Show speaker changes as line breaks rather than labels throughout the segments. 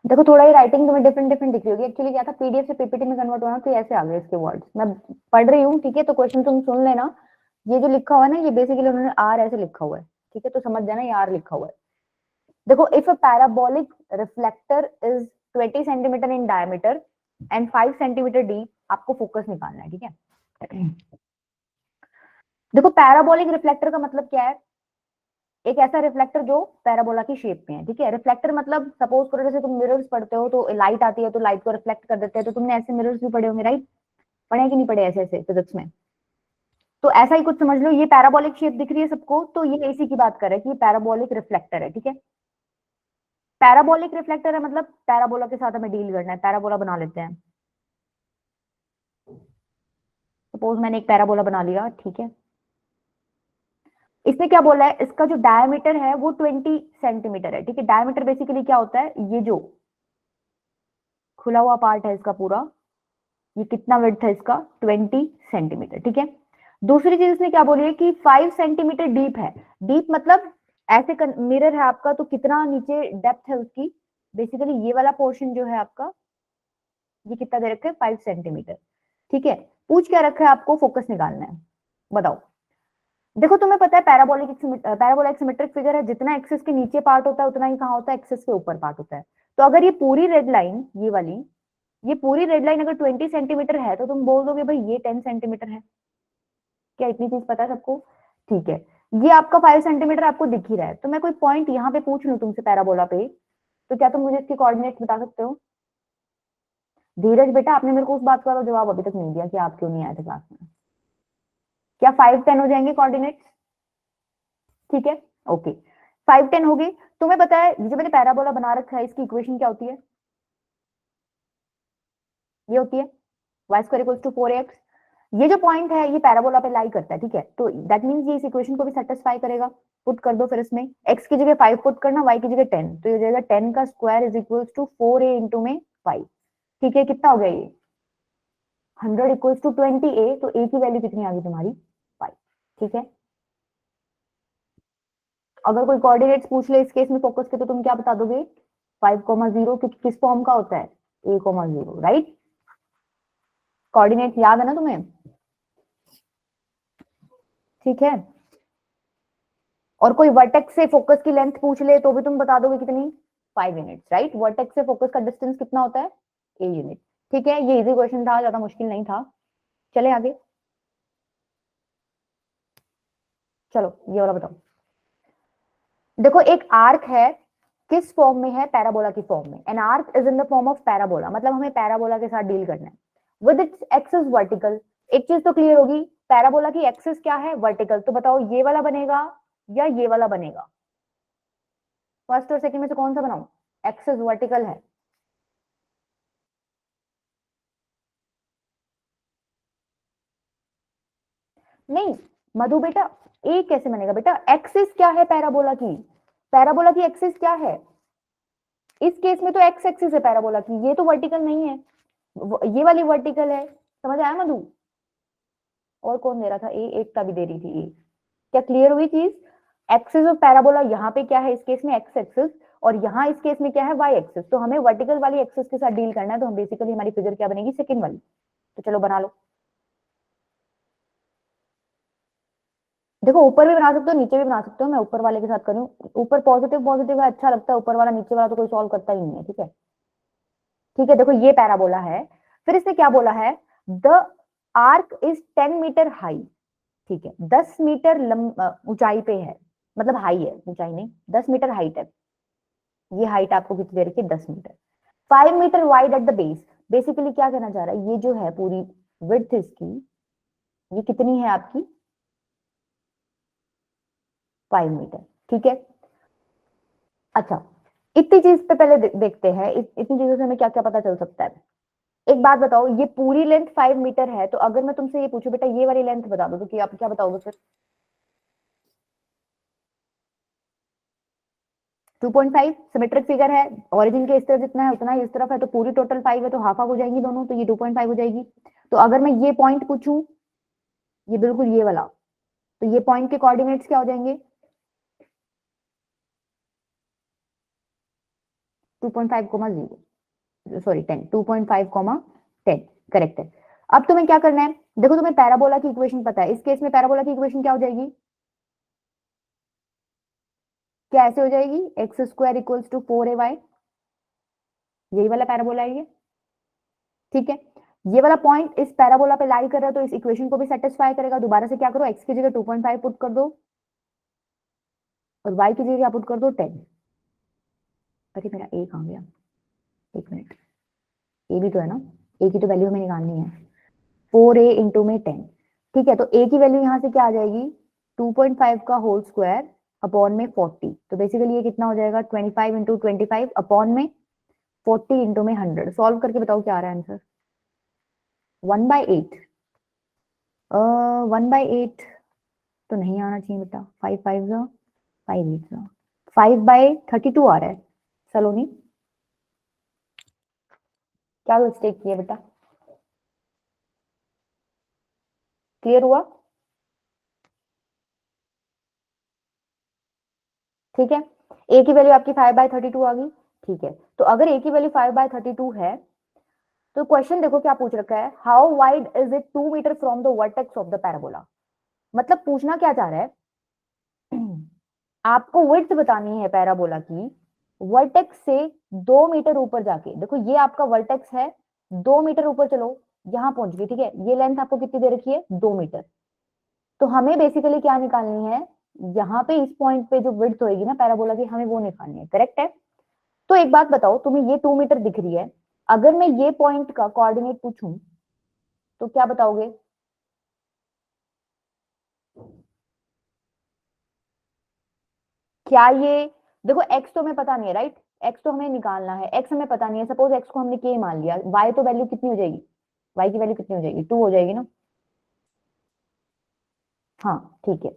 देखो थोड़ा ही राइटिंग तुम्हें डिफरेंट डिफरेंट दिख रही होगी। एक्चुअली क्या था, पीडीएफ से पीपीटी में कन्वर्ट होना, तो ये ऐसे आ गए इसके वर्ड्स। मैं पढ़ रही हूँ, ठीक है, तो क्वेश्चन तुम सुन लेना। ये जो लिखा हुआ है ना, ये बेसिकली उन्होंने आर ऐसे लिखा हुआ है, ठीक है, तो समझ जाना ये आर लिखा हुआ है। देखो, if a parabolic reflector is 20 centimetre in diameter and 5 centimetre deep, आपको फोकस निकालना है, ठीक है। देखो, पैराबोलिक रिफ्लेक्टर का मतलब क्या है? एक ऐसा रिफ्लेक्टर जो पैराबोला की शेप में है, ठीक है। रिफ्लेक्टर मतलब सपोज करो जैसे तुम मिरर्स पढ़ते हो, तो लाइट आती है तो लाइट को रिफ्लेक्ट कर देते हैं, तो तुमने ऐसे मिरर्स भी पढ़े होंगे, राइट? पढ़े कि नहीं पढ़े ऐसे ऐसे फिजिक्स में? तो ऐसा ही कुछ समझ लो, ये पैराबोलिक शेप दिख रही है सबको, तो ये इसी की बात कर रहा है कि ये पैराबोलिक रिफ्लेक्टर है, ठीक है। पैराबोलिक रिफ्लेक्टर है मतलब पैराबोला के साथ हमें डील करना है, पैराबोला बना लेते हैं। सपोज मैंने एक पैराबोला बना लिया, ठीक है। इसने क्या बोला है, इसका जो डायमीटर है वो 20 सेंटीमीटर है, ठीक है। डायमीटर बेसिकली क्या होता है, ये जो खुला हुआ पार्ट है इसका पूरा, ये कितना विड्थ है इसका, 20 सेंटीमीटर, ठीक है। दूसरी चीज इसने क्या बोली है कि 5 सेंटीमीटर डीप है। डीप मतलब ऐसे मिरर है आपका, तो कितना नीचे डेप्थ है उसकी, बेसिकली ये वाला पोर्शन जो है आपका, ये कितना दे रखा है, 5 सेंटीमीटर, ठीक है। पूछ क्या रखा है, आपको फोकस निकालना है, बताओ। देखो तुम्हें पता है पैराबोला एक सिमेट्रिक फिगर है, जितना एक्सिस के नीचे पार्ट होता है उतना ही कहाँ होता है, एक्सिस के ऊपर पार्ट होता है। तो अगर ये पूरी रेड लाइन, ये वाली, ये पूरी रेड लाइन अगर 20 सेंटीमीटर है, तो तुम बोल दोगे भाई ये 10 सेंटीमीटर है। क्या इतनी चीज पता है सबको? ठीक है। ये आपका 5 सेंटीमीटर आपको दिख ही रहा है, तो मैं कोई पॉइंट यहाँ पे पूछ लूं तुमसे पैराबोला पे, तो क्या तुम मुझे इसके कोऑर्डिनेट्स बता सकते हो? धीरज बेटा, आपने मेरे को उस बात का तो जवाब अभी तक नहीं दिया कि आप क्यों नहीं आए थे क्लास में। क्या 5-10 हो जाएंगे कोऑर्डिनेट्स? ठीक है, ओके। 5-10 हो गए। तुम्हें पता है जो मैंने पैराबोला बना रखा है, इसकी इक्वेशन क्या होती है? ये होती है y² = 4ax। ये जो पॉइंट है ये पैराबोला पे लाई करता है, ठीक है, तो दैट मींस ये इस इक्वेशन को भी सेटिस्फाई करेगा। पुट कर दो फिर इसमें, x की जगह 5 पुट करना, y की जगह 10, तो ये हो जाएगा 10 का square is equal to 4a into में 5, ठीक है। कितना हो गया ये? 100 = 20a, तो a की वैल्यू कितनी आ गई तुम्हारी? 5, ठीक है। अगर कोई कोऑर्डिनेट्स पूछ ले इस केस में फोकस के, तो तुम क्या बता दोगे? 5,0, क्योंकि किस फॉर्म का होता है, a,0, राइट? कोऑर्डिनेट्स याद है ना तुम्हें? ठीक है। और कोई वर्टेक्स से फोकस की लेंथ पूछ ले तो भी तुम बता दोगे कितनी? 5 यूनिट्स, राइट? वर्टेक्स से फोकस का डिस्टेंस कितना होता है? a यूनिट, ठीक है। ये इजी क्वेश्चन था, ज्यादा मुश्किल नहीं था। चले आगे, चलो ये वाला बताओ। देखो एक आर्क है, किस फॉर्म में है? पैराबोला की फॉर्म में। An arc is in the form of parabola, मतलब हमें पैराबोला के साथ डील करना है। With its axis vertical. एक चीज तो क्लियर होगी, पैराबोला की एक्सिस क्या है? वर्टिकल। तो बताओ ये वाला बनेगा या ये वाला बनेगा? फर्स्ट और सेकंड में से कौन सा बनाऊं? एक्सिस वर्टिकल है। नहीं मधु बेटा, ए कैसे बनेगा बेटा? एक्सिस क्या है पैराबोला की? पैराबोला की एक्सिस क्या है? इस केस में तो एक्स एक्सिस है पैराबोला की, ये तो वर्टिकल नहीं है, ये वाली वर्टिकल है। समझ आया मधु? और कौन दे रहा था ए? एकता भी दे रही थी ए। क्या क्लियर हुई चीज? एक्सिस ऑफ पैराबोला यहाँ पे क्या है, इस केस में एक्स एक्सिस, और यहाँ इस केस में क्या है, वाई एक्सिस। तो हमें वर्टिकल वाली एक्सिस के साथ डील करना है, तो हम बेसिकली हमारी फिगर क्या बनेगी, सेकंड वाली। तो चलो बना लो। देखो ऊपर भी बना सकते हो, नीचे भी बना सकते हो, मैं ऊपर वाले के साथ करूँ। ऊपर पॉजिटिव पॉजिटिव है, अच्छा लगता है, ऊपर वाला नीचे वाला तो कोई सॉल्व करता ही नहीं है, ठीक है। ठीक है, देखो ये पैराबोला है। फिर इसने क्या बोला है, the arch is 10 meter high, ठीक है, 10 मीटर ऊंचाई पे है, मतलब हाई है, ऊंचाई नहीं, 10 मीटर हाइट है। ये हाइट आपको कितनी दे रखी है? 10 meter. 5 meter wide at the base. Basically क्या कहना चाह रहा है, ये जो है पूरी विड्थ इसकी, ये कितनी है आपकी? 5 मीटर, ठीक है। अच्छा, इतनी चीज पे पहले देखते हैं, इतनी चीजों से हमें क्या क्या पता चल सकता है। एक बात बताओ, ये पूरी लेंथ 5 मीटर है, तो अगर मैं तुमसे ये पूछूं बेटा ये वाली लेंथ बता दो, तो कि आप क्या बताओगे फिर? 2.5 सिमेट्रिक फिगर है, ओरिजिन के इस तरफ जितना है उतना ही इस तरफ है, तो पूरी टोटल 5 है, तो हाफ हाफ हो जाएंगी दोनों, तो ये 2.5 हो जाएगी। तो अगर मैं ये पॉइंट पूछूं, ये बिल्कुल ये वाला, तो ये पॉइंट के कोऑर्डिनेट्स क्या हो जाएंगे? 2.5, 0 सॉरी 10, 2.5, 10 करेक्ट है। अब तुम्हें क्या करना है, देखो तुम्हें पैराबोला की इक्वेशन पता है, इस केस में पैराबोला की इक्वेशन क्या हो जाएगी, क्या ऐसे हो जाएगी, x² इक्वल्स टू 4ay, यही वाला पैराबोला है ये, ठीक है। ये वाला पॉइंट इस पैराबोला पे लाई कर रहा है, तो इस इक्वेशन को भी सेटिस्फाई करेगा। दोबारा से क्या करो, x की जगह 2.5 पुट कर दो और y की जगह क्या पुट कर दो, 10। अरे मेरा a कहाँ गया, एक मिनट, a भी तो है ना, a की तो वैल्यू हमें निकालनी है, 4a इंटू में 10, ठीक है। तो a की वैल्यू यहां से क्या आ जाएगी, 2.5 का होल स्क्वायर अपॉन में 40, तो बेसिकली ये कितना हो जाएगा, 25 इंटू 25 अपॉन में 40 इंटू में 100। सॉल्व करके बताओ क्या आ रहा है आंसर, 1/8, 1/8 तो नहीं आना चाहिए बेटा, 5 5 जा 5 8 जा 5/32 आ रहा है। सलोनी क्या मिस्टेक किया बेटा, क्लियर हुआ, ठीक है। ए की वैल्यू आपकी 5/32 आ गई, ठीक है। तो अगर ए की वैल्यू 5/32 है, तो क्वेश्चन देखो क्या पूछ रखा है, how wide is it 2 meter from the vertex of the parabola. मतलब पूछना क्या चाह रहा है, आपको विड्थ बतानी है पैराबोला की, वर्टेक्स से 2 मीटर ऊपर जाके, देखो ये आपका वर्टेक्स है, 2 मीटर ऊपर चलो, यहां पहुंच गई, ठीक है। ये लेंथ आपको कितनी दे रखी है, 2 मीटर। तो हमें बेसिकली क्या निकालनी है, यहाँ पे इस पॉइंट पे जो विड्थ होगी ना पैराबोला की, हमें वो निकालनी है, करेक्ट है। तो एक बात बताओ, तुम्हें ये 2 मीटर दिख रही है, अगर मैं ये पॉइंट का कोऑर्डिनेट पूछूं तो क्या बताओगे, क्या ये, देखो एक्स तो हमें पता नहीं है, राइट, एक्स तो हमें निकालना है, एक्स हमें पता नहीं है, सपोज एक्स को हमने के मान लिया, वाई तो वैल्यू कितनी हो जाएगी, वाई की वैल्यू कितनी हो जाएगी, 2 हो जाएगी ना, हाँ ठीक है।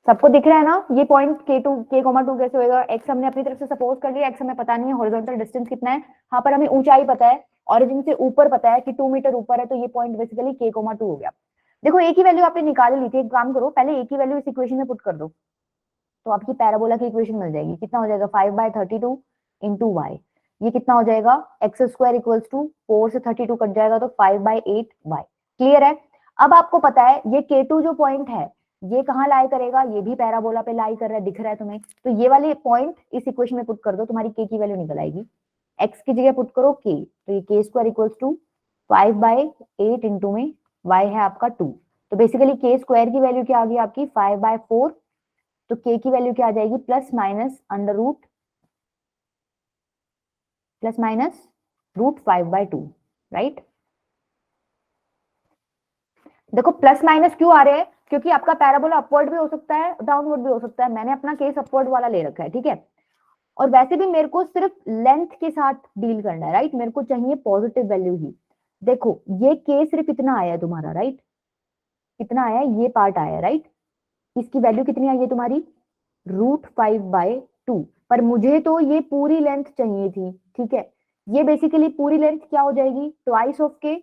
सबको दिख रहा है ना, ये पॉइंट k2 कैसे होएगा, एक्स हमने अपनी तरफ से सपोज कर लिया, एक्स हमें पता नहीं है, हॉरिजॉन्टल डिस्टेंस कितना है, हाँ पर हमें ऊंचाई पता है, ऑरिजिन से ऊपर पता है कि 2 मीटर ऊपर है, तो ये पॉइंट बेसिकली k2 हो गया। देखो ए की वैल्यू आपने निकाल ली थी, एक काम करो, पहले ए की वैल्यू इस इक्वेशन में पुट कर दो, तो आपकी पैराबोला की इक्वेशन मिल जाएगी, कितना हो जाएगा, 5/32 इंटू वाई, ये कितना हो जाएगा, x² इक्वल्स टू 4 से 32 कट जाएगा तो 5/8y, क्लियर है। अब आपको पता है ये K2 जो पॉइंट है, ये कहाँ लाई करेगा, ये भी पैराबोला पे लाई कर रहा है, दिख रहा है तुम्हें, तो ये वाले पॉइंट इस इक्वेशन में पुट कर दो, तुम्हारी k की वैल्यू निकल आएगी, x की जगह पुट करो k, तो ये k² इक्वल्स टू 5/8 इंटू में y है आपका 2, तो बेसिकली k² की वैल्यू क्या आ गई आपकी 5/4, तो k की वैल्यू क्या आ जाएगी, प्लस माइनस रूट 5/2, राइट। देखो प्लस माइनस क्यों आ रहे हैं, क्योंकि आपका पैराबोला अपवर्ड भी हो सकता है, डाउनवर्ड भी हो सकता है, मैंने अपना केस अपवर्ड वाला ले रखा है, ठीक है। और वैसे भी मेरे को सिर्फ लेंथ के साथ डील करना है, राइट, मेरे को चाहिए पॉजिटिव वैल्यू ही। देखो ये केस सिर्फ इतना आया है तुम्हारा, राइट, कितना आया है, ये पार्ट आया है, राइट, इसकी वैल्यू कितनी आई है तुम्हारी, √5/2, पर मुझे तो ये पूरी लेंथ चाहिए थी, ठीक है। ये बेसिकली पूरी लेंथ क्या हो जाएगी, ट्वाइस ऑफ के,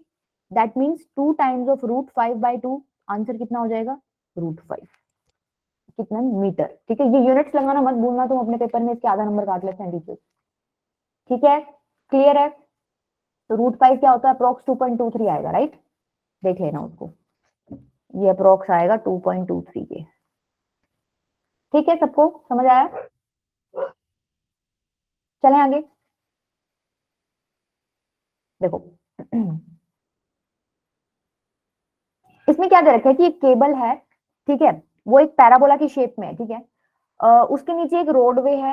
that means 2 times of √5/2, answer कितना हो जाएगा, √5, कितना मीटर, ठीक है। ये यूनिट्स लगाना मत भूलना, तुम अपने पेपर में इसके आधा नंबर काट लेते हैं टीचर, ठीक है, क्लियर है। तो √5 क्या होता है, अप्रोक्स 2.23 आएगा, राइट, देख लेना उसको, ये अप्रोक्स आएगा 2.23 के, ठीक है, सबको समझ आया, चलें आगे, देखो इसमें क्या दे रखा है कि एक केबल है, ठीक है, वो एक पैराबोला की शेप में है, ठीक है। उसके नीचे एक रोडवे है,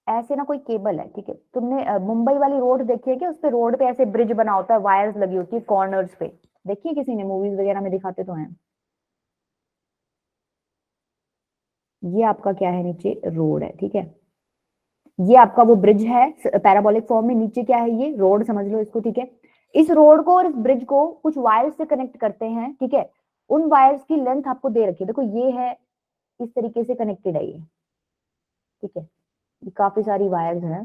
ऐसे ना कोई केबल है, ठीक है। तुमने मुंबई वाली रोड देखी है क्या, उस पे रोड पे ऐसे ब्रिज बना होता है, वायर्स लगी होती है कॉर्नर्स पे, देखिए किसी ने, मूवीज वगैरह में दिखाते तो हैं। ये आपका क्या है, नीचे रोड है, ठीक है, ये आपका वो ब्रिज है पैराबोलिक फॉर्म में, नीचे क्या है, ये रोड समझ लो इसको, ठीक है। इस रोड को और इस ब्रिज को कुछ वायर्स से कनेक्ट करते हैं, ठीक है। उन वायर्स की लेंथ आपको दे रखी है, देखो ये है, इस तरीके से कनेक्टेड है ये, ठीक है, ये काफी सारी वायर्स हैं।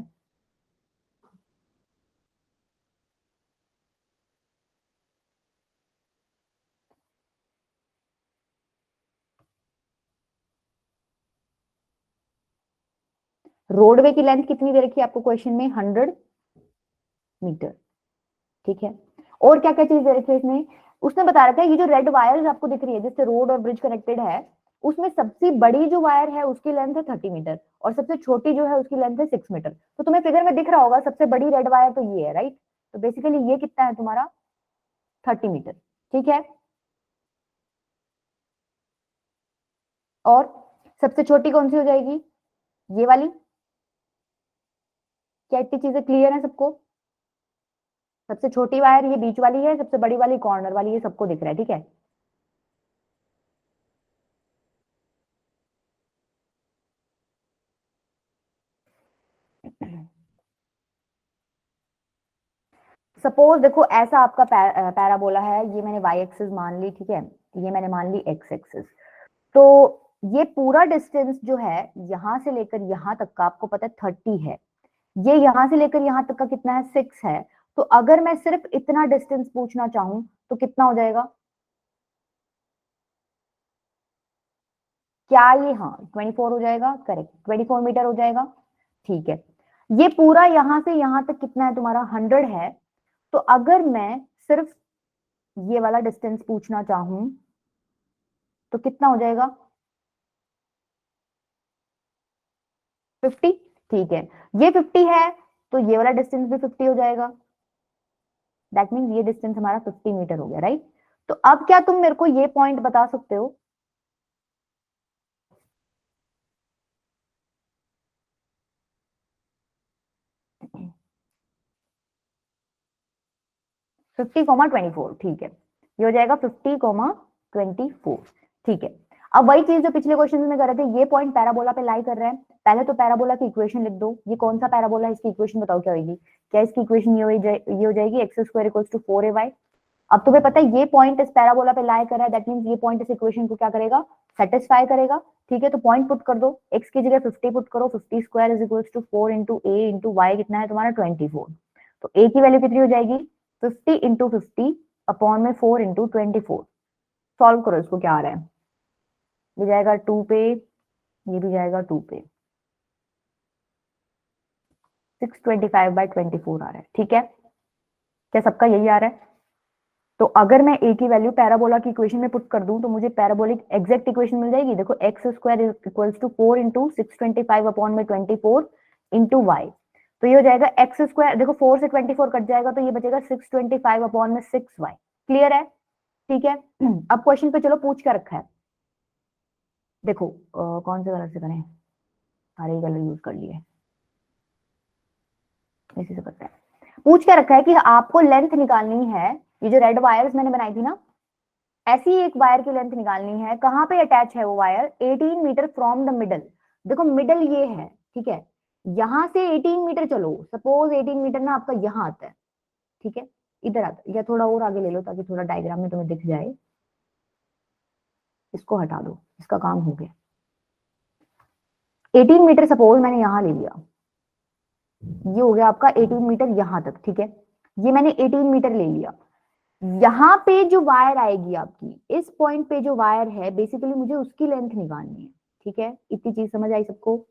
रोडवे की लेंथ कितनी दे रखी है आपको क्वेश्चन में? 100 मीटर। ठीक है, और क्या क्या चीज दे रखी है इसमें? उसने बता रखा है ये जो रेड वायर्स आपको दिख रही है जिससे रोड और ब्रिज कनेक्टेड है, उसमें सबसे बड़ी जो वायर है उसकी लेंथ है 30 मीटर, और सबसे छोटी जो है उसकी लेंथ है 6 मीटर। तो तुम्हें फिगर में दिख रहा होगा सबसे बड़ी रेड वायर तो ये है, राइट? तो बेसिकली ये कितना है तुम्हारा? 30 मीटर। ठीक है, और सबसे छोटी कौन सी हो जाएगी? ये वाली। क्या इतनी चीजें क्लियर है सबको? सबसे छोटी वायर ये बीच वाली है, सबसे बड़ी वाली कॉर्नर वाली, ये सबको दिख रहा है, ठीक है? सपोज देखो ऐसा आपका पैराबोला है, ये मैंने वाई एक्सिस मान ली, ठीक है, ये मैंने मान ली एक्स एक्सिस। तो ये पूरा डिस्टेंस जो है यहां से लेकर यहां तक का आपको पता है 30 है, ये यहां से लेकर यहां तक का कितना है? 6 है। तो अगर मैं सिर्फ इतना डिस्टेंस पूछना चाहूं तो कितना हो जाएगा? क्या ये, हाँ 24 हो जाएगा, करेक्ट, 24 मीटर हो जाएगा। ठीक है, ये पूरा यहां से यहां तक कितना है तुम्हारा? 100 है। तो अगर मैं सिर्फ ये वाला डिस्टेंस पूछना चाहूं तो कितना हो जाएगा? 50। ठीक है, ये 50 है तो ये वाला डिस्टेंस भी 50 हो जाएगा। दैट मीन्स ये डिस्टेंस हमारा 50 मीटर हो गया, राइट? तो अब क्या तुम मेरे को ये पॉइंट बता सकते हो? 50,24, ठीक है, ये हो जाएगा 50,24। ठीक है, अब वही चीज जो पिछले क्वेश्चन में कर रहे थे, ये पॉइंट पैराबोला पे लाई कर रहा है। पहले तो पैराबोला की इक्वेशन लिख दो, ये कौन सा पैराबोला है, इसकी इक्वेशन बताओ क्या होगी? क्या इसकी इक्वेशन ये हो जाएगी x square equals to 4ay। अब तुम्हें पता है ये पॉइंट इस पैराबोला पे लाई कर रहा है, दैट मींस ये पॉइंट इस इक्वेशन को क्या करेगा? सेटिस्फाई करेगा। ठीक है, तो पॉइंट पुट कर दो, x की जगह 50 पुट करो, 50 square is equals to 4 into a into y, कितना है तुम्हारा? 24। तो a की वैल्यू कितनी हो जाएगी? 50 इंटू 50 अपॉन में 4 इंटू 24। सॉल्व करो इसको, क्या आ रहा है? ये जाएगा 2 पे, ये भी जाएगा 2 पे, 625/24 आ रहा है। ठीक है, क्या सबका यही आ रहा है? तो अगर मैं a की वैल्यू पैराबोला की इक्वेशन में पुट कर दूं तो मुझे पैराबोलिक एग्जैक्ट इक्वेशन मिल जाएगी। देखो x square equals to 4 into 625 upon में 24 इंटू वाई। तो ये हो जाएगा एक्स स्क्वायर, देखो 4 से 24 कट जाएगा तो ये बचेगा 625 अपॉन में 6y। क्लियर है? ठीक है, अब क्वेश्चन पे चलो, पूछ क्या रखा है देखो। कौन से कलर से करें? सारे ही कलर यूज कर लिए, इसी से करते हैं। पूछ क्या रखा है कि आपको लेंथ निकालनी है, ये जो रेड वायर्स मैंने बनाई थी ना, ऐसी एक वायर की लेंथ निकालनी है। कहां पे अटैच है वो wire? 18 meter from the middle. देखो मिडल ये है, ठीक है, यहां से 18 मीटर चलो, सपोज 18 मीटर ना आपका यहां आता है, ठीक है, इधर आता है, या थोड़ा और आगे ले लो ताकि थोड़ा डायग्राम में तुम्हें दिख जाए। इसको हटा दो, इसका काम हो गया। 18 मीटर सपोज मैंने यहां ले लिया, ये हो गया आपका 18 मीटर यहां तक, ठीक है, ये मैंने 18 मीटर ले लिया। यहाँ पे जो वायर आएगी आपकी, इस पॉइंट पे जो वायर है, बेसिकली मुझे उसकी लेंथ निकालनी है। ठीक है, इतनी चीज समझ आई सबको?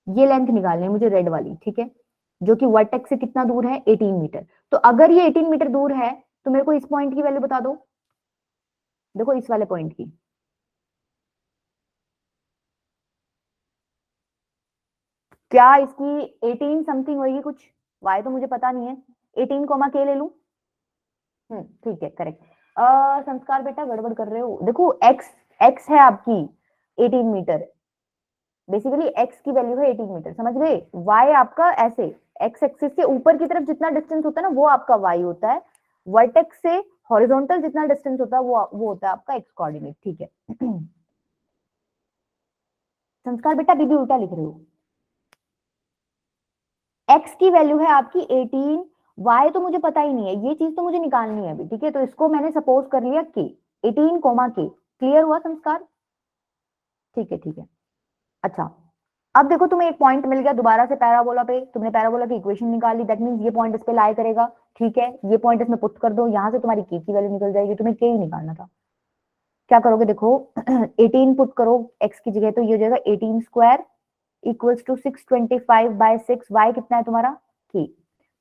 ये लेंथ निकालनी है मुझे रेड वाली, ठीक है, जो कि वर्टेक्स से कितना दूर है? 18 मीटर। तो अगर ये 18 मीटर दूर है तो मेरे को इस पॉइंट की वैल्यू बता दो। देखो इस वाले पॉइंट की, क्या इसकी 18 समथिंग होगी कुछ? वाई तो मुझे पता नहीं है, 18 कोमा के ले लूं? ठीक है, करेक्ट। संस्कार बेटा गड़बड़ कर रहे हो, देखो एक्स, एक्स है आपकी 18 मीटर, बेसिकली एक्स की वैल्यू है 18 मीटर, समझ गए? वाई आपका ऐसे एक्स एक्सिस से ऊपर की तरफ जितना डिस्टेंस होता है ना वो आपका वाई होता है, वर्टेक्स से हॉरिजॉन्टल जितना डिस्टेंस होता है वो होता है आपका एक्स कोऑर्डिनेट। ठीक है, संस्कार बेटा बीबी उल्टा लिख रहे हो, एक्स की वैल्यू है आपकी 18, वाई तो मुझे पता ही नहीं है, ये चीज तो मुझे निकालनी है अभी, ठीक है, तो इसको मैंने सपोज कर लिया के, 18 कोमा के। क्लियर हुआ संस्कार? ठीक है, ठीक है। अच्छा, अब देखो तुम्हें एक पॉइंट मिल गया दोबारा से पैराबोला पे, तुमने पैराबोला की इक्वेशन निकाली, दैट मींस ये पॉइंट इस पे लाई करेगा। ठीक है, ये पॉइंट इसमें पुट कर दो, यहां से तुम्हारी के की वैल्यू निकल जाएगी, तुम्हें के ही निकालना था। क्या करोगे देखो, 18 पुट करो एक्स की जगह तो ये हो जाएगा 18 स्क्वायर इक्वल्स टू 625/6, y कितना है तुम्हारा k।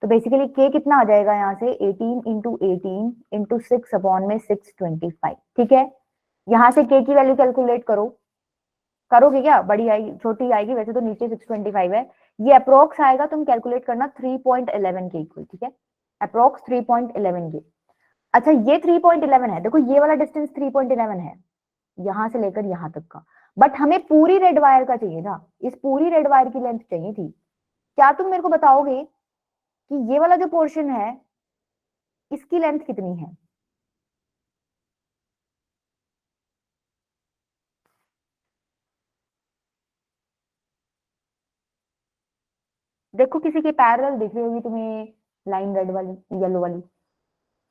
तो बेसिकली k कितना आ जाएगा यहाँ से 18 × 18 × 6 ठीक है। यहाँ से k की वैल्यू कैलकुलेट करो, करोगे क्या? बड़ी आएगी छोटी आएगी, वैसे तो नीचे 625 है, ये अप्रोक्स आएगा, तुम कैलकुलेट करना 3.11 के इक्वल, ठीक है, अप्रोक्स 3.11 के। अच्छा ये 3.11 है, देखो ये वाला डिस्टेंस 3.11 है यहां से लेकर यहां तक का, बट हमें पूरी रेड वायर का चाहिए था, इस पूरी रेड वायर की लेंथ चाहिए थी। क्या तुम मेरे को बताओगे कि ये वाला जो पोर्शन है इसकी लेंथ कितनी है? देखो किसी के पैरेलल दिख रही होगी तुम्हें लाइन, रेड वाली, येलो वाली,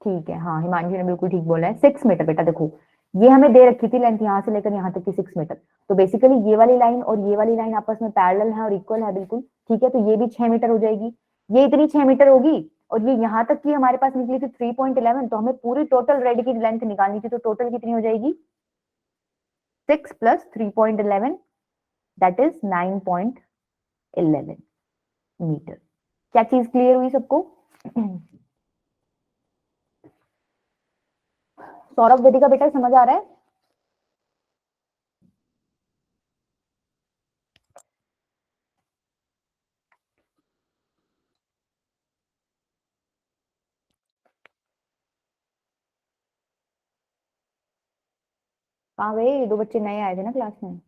ठीक है, हाँ हिमांशु ने बिल्कुल ठीक बोला है, 6 मीटर। बेटा देखो ये हमें दे रखी थी लेंथ यहाँ से लेकर यहाँ तक की 6 मीटर, तो बेसिकली ये वाली लाइन और ये वाली लाइन आपस में पैरेलल है और इक्वल है बिल्कुल, ठीक है, तो ये भी 6 मीटर हो जाएगी, ये इतनी 6 मीटर होगी, और ये यहाँ तक की हमारे पास निकली थी 3.11, तो हमें पूरी टोटल रेड की लेंथ निकालनी थी, तो टोटल कितनी हो जाएगी 6 + 3.11 दैट इज 9.11 मीटर। क्या चीज क्लियर हुई सबको? सौरभ वेदिका बेटा समझ आ रहा है? कहाँ गए ये 2 बच्चे नए आए थे ना क्लास में?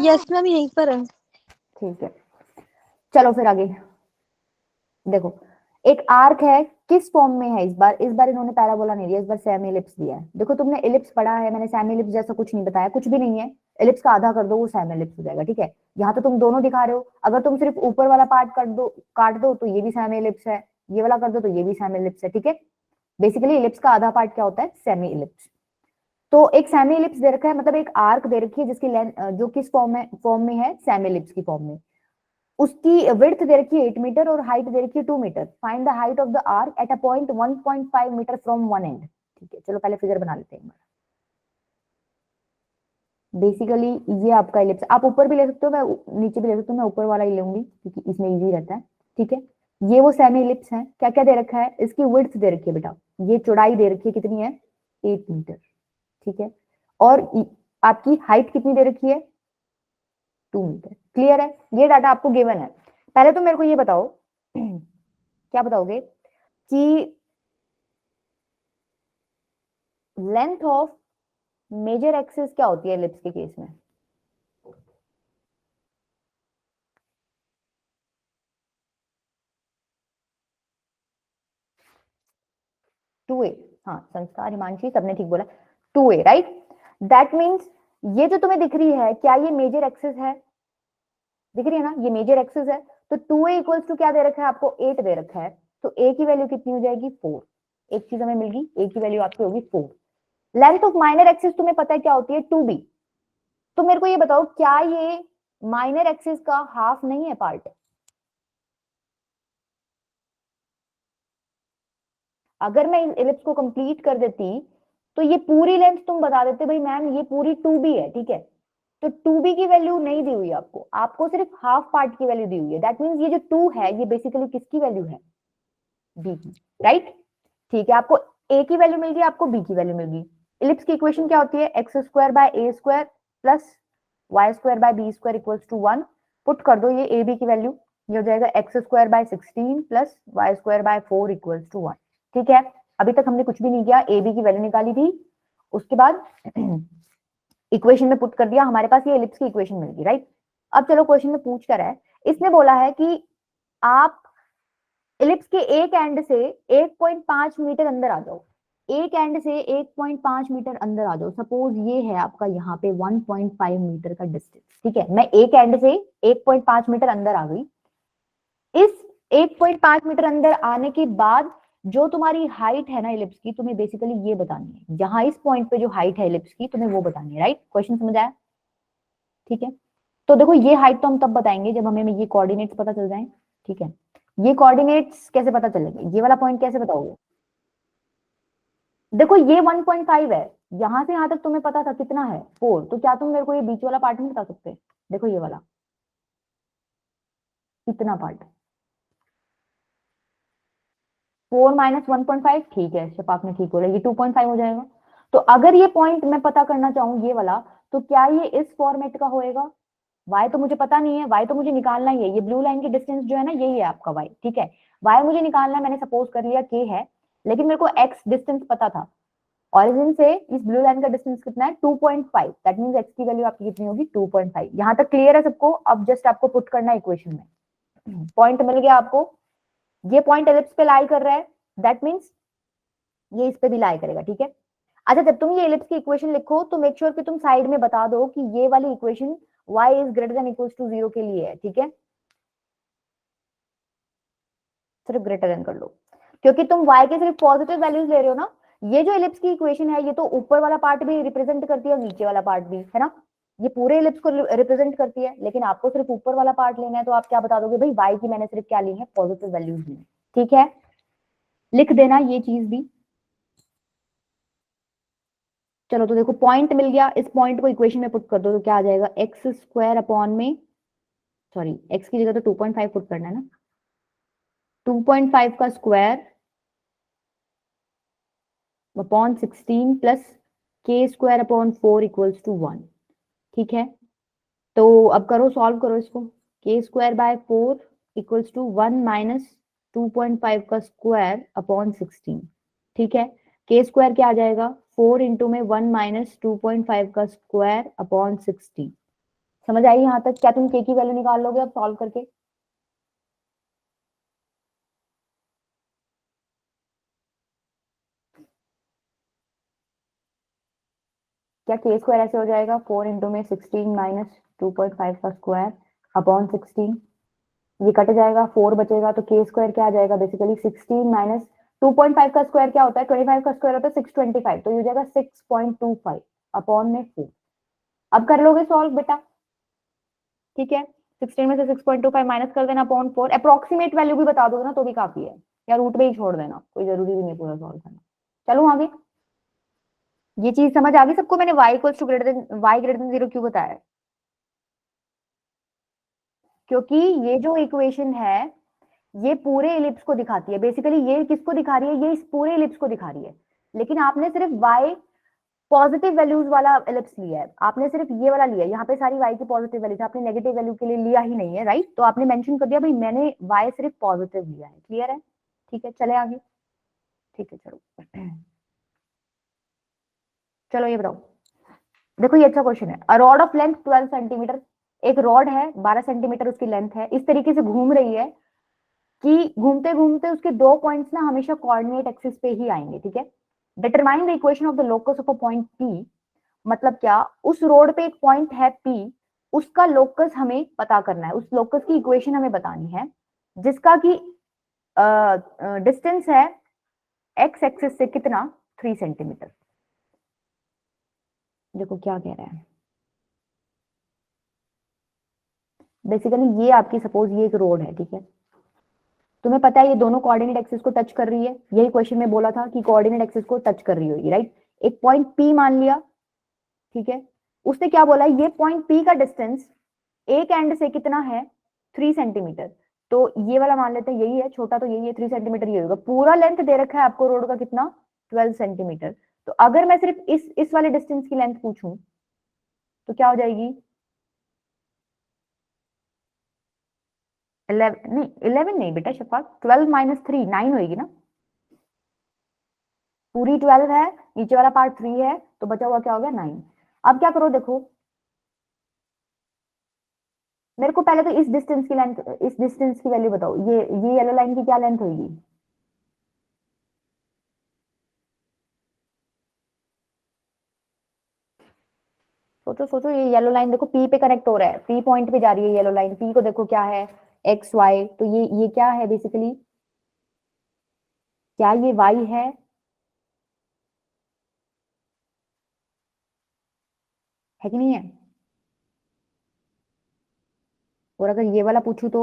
यस मैम यहीं पर है।
ठीक है चलो फिर आगे देखो, एक आर्क है, किस फॉर्म में है इस बार इन्होंने पैराबोला नहीं दिया, इस बार सेमी इलिप्स दिया है। देखो तुमने इलिप्स पढ़ा है, मैंने सेमी इलिप्स जैसा कुछ नहीं बताया, कुछ भी नहीं है, इलिप्स का आधा कर दो वो सेमी इलिप्स हो जाएगा, ठीक है। यहाँ तो तुम दोनों दिखा रहे हो, अगर तुम सिर्फ ऊपर वाला पार्ट काट दो तो ये भी सेमी इलिप्स है, ये वाला कर दो तो ये भी सेमी इलिप्स है, ठीक है। बेसिकली इलिप्स का आधा पार्ट क्या होता है? Semi ellipse. तो एक सेमी इलिप्स दे रखा है, मतलब एक आर्क दे रखी है जिसकी लेंथ जो किस फॉर्म में है? सेमी इलिप्स की फॉर्म में। उसकी विड्थ दे रखी है 8 मीटर और हाइट दे रखी है 2 meter. Find the height of the arc at a point 1.5 meter from one end. ठीक है चलो पहले फिगर बना लेते हैं। बेसिकली ये आपका इलिप्स, आप ऊपर भी ले सकते हो, मैं नीचे भी ले सकता हूँ, मैं ऊपर वाला ही लूंगी क्योंकि इसमें इजी रहता है, ठीक है। ये वो सेमी इलिप्स है, क्या क्या दे रखा है? इसकी विड्थ दे रखी है बेटा, ये चौड़ाई दे रखी है कितनी है? 8 मीटर, ठीक है। और आपकी हाइट कितनी दे रखी है? 2 मीटर। क्लियर है? ये डाटा आपको गिवन है। पहले तो मेरे को ये बताओ क्या बताओगे कि लेंथ ऑफ मेजर एक्सिस क्या होती है एलिप्स के केस में? टू ए। हाँ संस्कार हिमांशी सबने ठीक बोला, 2a राइट। दैट मीन्स ये जो तुम्हें दिख रही है क्या ये मेजर एक्सिस है? दिख रही है ना, ये मेजर एक्सिस है, तो 2a इक्वल्स टू क्या दे रखा है आपको? 8 दे रखा है, तो a की वैल्यू कितनी हो जाएगी? 4। एक चीज हमें मिल गई, a की वैल्यू आपकी होगी 4। लेंथ ऑफ माइनर एक्सिस तुम्हें पता है क्या होती है? 2b। तो मेरे को ये बताओ क्या ये माइनर एक्सिस का हाफ नहीं है पार्ट? अगर मैं इस इलिप्स को कंप्लीट कर देती तो ये पूरी लेंथ तुम बता देते भाई मैम ये पूरी 2b है, ठीक है। तो 2b की वैल्यू नहीं दी हुई आपको, आपको सिर्फ हाफ पार्ट की वैल्यू दी हुई है। दैट मींस ये जो 2 है ये बेसिकली किसकी वैल्यू है? b की, राइट। ठीक है, आपको a की वैल्यू मिल गई, आपको b की वैल्यू मिल गई। इलिप्स की इक्वेशन क्या होती है? x² / a² plus y² / b² equals to 1। Put कर दो ये a b की वैल्यू, ये हो जाएगा x² / 16 plus y² / 4 equals to 1। ठीक है, अभी तक हमने कुछ भी नहीं किया, ए बी की वैल्यू निकाली थी, उसके बाद इक्वेशन में पुट कर दिया, हमारे पास ये एलिप्स की इक्वेशन मिल गई, राइट। अब चलो क्वेश्चन में पूछ कर है, इसने बोला है कि आप एलिप्स के एक एंड से 1.5 मीटर अंदर आ जाओ, एक एंड से 1.5 मीटर अंदर आ जाओ। सपोज ये है आपका यहाँ पे 1.5 मीटर का डिस्टेंस, ठीक है, मैं एक एंड से 1.5 मीटर अंदर आ गई। इस 1.5 मीटर अंदर आने के बाद जो तुम्हारी हाइट है ना इलिप्स की, तुम्हें बेसिकली ये बतानी है, जहां इस पॉइंट पे जो हाइट है इलिप्स की तुम्हें वो बतानी है, राइट। क्वेश्चन समझ आया? ठीक है, तो देखो ये हाइट तो हम तब बताएंगे जब हमें ये कोऑर्डिनेट्स पता चल जाए, ठीक है। ये कोऑर्डिनेट्स कैसे पता चलेंगे, ये वाला पॉइंट कैसे बताओगे? देखो ये 1.5 है, यहां से यहां तक तुम्हें पता था कितना है? 4, तो क्या तुम मेरे को ये बीच वाला पार्ट नहीं बता सकते? देखो ये वाला, इतना पार्ट 4 माइनस 1.5, ठीक है शफाक ने ठीक बोला, ये 2.5 हो जाएगा। तो अगर ये पॉइंट मैं पता करना चाहूँ ये वाला, तो क्या ये इस फॉर्मेट का होएगा? y तो मुझे पता नहीं है, y तो मुझे निकालना ही है, ये ब्लू लाइन की डिस्टेंस जो है ना यही है आपका y, ठीक है। y मुझे निकालना है, मैंने सपोज कर लिया k है, लेकिन मेरे को x डिस्टेंस पता था। ऑरिजिन से इस ब्लू लाइन का डिस्टेंस कितना है? 2.5। दैट मींस x की वैल्यू आपकी कितनी होगी? 2.5। यहां तक क्लियर है सबको? अब जस्ट आपको पुट करना है इक्वेशन में। पॉइंट मिल गया आपको? ये पॉइंट एलिप्स पे लाई कर रहा है, दैट मींस ये इस पे भी लाई करेगा, ठीक है। अच्छा, जब तुम ये एलिप्स की इक्वेशन लिखो तो मेक श्योर कि तुम साइड में बता दो कि ये वाली equation y is greater than equals to 0 के लिए है, ठीक है। सिर्फ ग्रेटर देन कर लो, क्योंकि तुम y के सिर्फ पॉजिटिव वैल्यूज ले रहे हो ना। ये जो एलिप्स की इक्वेशन है ये तो ऊपर वाला पार्ट भी रिप्रेजेंट करती है और नीचे वाला पार्ट भी, है ना। ये पूरे एलिप्स को रिप्रेजेंट करती है, लेकिन आपको सिर्फ ऊपर वाला पार्ट लेना है, तो आप क्या बता दोगे? भाई y की मैंने सिर्फ क्या ली है? पॉजिटिव वैल्यूज ली है, ठीक है। लिख देना ये चीज भी। चलो तो देखो पॉइंट मिल गया, इस पॉइंट को इक्वेशन में पुट कर दो तो क्या आ जाएगा? एक्स स्क्वायर अपॉन में, सॉरी एक्स की जगह तो 2.5 पुट करना है ना, 2.5 का स्क्वायर अपॉन 16 प्लस के स्क्वायर अपॉन 4 इक्वल्स टू 1, ठीक है। तो अब करो, सॉल्व करो इसको। K square by 4 equals to 1 minus 2.5 का स्क्वायर अपॉन 16, ठीक है। के स्क्वायर क्या आ जाएगा? 4 इंटू में 1 माइनस 2.5 का स्क्वायर अपॉन 16। समझ आई यहां तक? क्या तुम के की वैल्यू निकाल लोगे अब सॉल्व करके? क्या के स्क्वायर ऐसे हो जाएगा? 4 इंटू में 16 माइनस 2.5 का स्क्वायर अपॉन 16, ये कट जाएगा, 4 बचेगा, तो के स्क्वायर क्या आ जाएगा? बेसिकली 16 माइनस 2.5 का स्क्वायर क्या होता है? 25 का स्क्वायर होता है 625, तो ये हो जाएगा 6.25 अपॉन में 4। अब कर लोगे सॉल्व बेटा, ठीक है। 16 में से 6.25 माइनस कर देना अपॉन 4, अप्रोक्सीमेट वैल्यू भी बता दोगे ना तो भी काफी है, या रूट में ही छोड़ देना, कोई जरूरी भी नहीं पूरा सॉल्व करना। चलो आगे, ये चीज समझ आ गई सबको? मैंने y equals to greater than 0 क्यों बताया है? क्योंकि ये जो इक्वेशन है ये पूरे एलिप्स को दिखाती है। बेसिकली ये किसको दिखा रही है? ये इस पूरे एलिप्स को दिखा रही है, लेकिन आपने सिर्फ y पॉजिटिव वैल्यूज वाला एलिप्स लिया है, आपने सिर्फ ये वाला लिया है। यहाँ पे सारी y की पॉजिटिव वैल्यूज, आपने नेगेटिव वैल्यू के लिए लिया ही नहीं है, राइट। तो आपने मेंशन कर दिया भाई मैंने y सिर्फ पॉजिटिव लिया है। क्लियर है? ठीक है, चले आगे। ठीक है चलो। चलो ये बताओ, देखो ये अच्छा क्वेश्चन है। A rod of length 12 centimetre, एक रॉड है 12 सेंटीमीटर उसकी लेंथ है, इस तरीके से घूम रही है कि घूमते घूमते उसके दो पॉइंट्स ना हमेशा कोऑर्डिनेट एक्सिस पे ही आएंगे, ठीक है। Determine the equation of the locus of a point P, मतलब क्या? उस रोड पे एक पॉइंट है पी, उसका लोकस हमें पता करना है, उस लोकस की इक्वेशन हमें बतानी है, जिसका की डिस्टेंस है एक्स एक्सिस से कितना? 3 सेंटीमीटर। देखो क्या कह रहा है, बेसिकली ये आपकी सपोज ये एक रोड है, ठीक है। तुम्हें पता है ये दोनों कोऑर्डिनेट एक्सिस को टच कर रही है, यही क्वेश्चन में बोला था कि कोऑर्डिनेट एक्सिस को टच कर रही होगी, राइट। एक पॉइंट पी मान लिया, ठीक है। उसने क्या बोला? ये पॉइंट पी का डिस्टेंस एक एंड से कितना है? 3 सेंटीमीटर। तो ये वाला मान लेते हैं यही है, छोटा तो यही है, 3 सेंटीमीटर ये होगा। पूरा लेंथ दे रखा है आपको रोड का कितना? 12 सेंटीमीटर। तो अगर मैं सिर्फ इस वाले डिस्टेंस की लेंथ पूछूं तो क्या हो जाएगी? 11 नहीं, 11 नहीं बेटा शफाक, 12 माइनस 3 9 होगी ना। पूरी 12 है, नीचे वाला पार्ट 3 है, तो बचा हुआ क्या हो गया? 9। अब क्या करो देखो, मेरे को पहले तो इस डिस्टेंस की लेंथ, इस डिस्टेंस की वैल्यू बताओ। ये येलो लाइन की क्या लेंथ होगी? सोचो सोचो, ये येलो लाइन देखो पी पे कनेक्ट हो रहा है, पी पॉइंट पे जा रही है येलो लाइन, पी को देखो क्या है? X y. तो ये क्या है बेसिकली? क्या ये वाई है कि नहीं है? और अगर ये वाला पूछू तो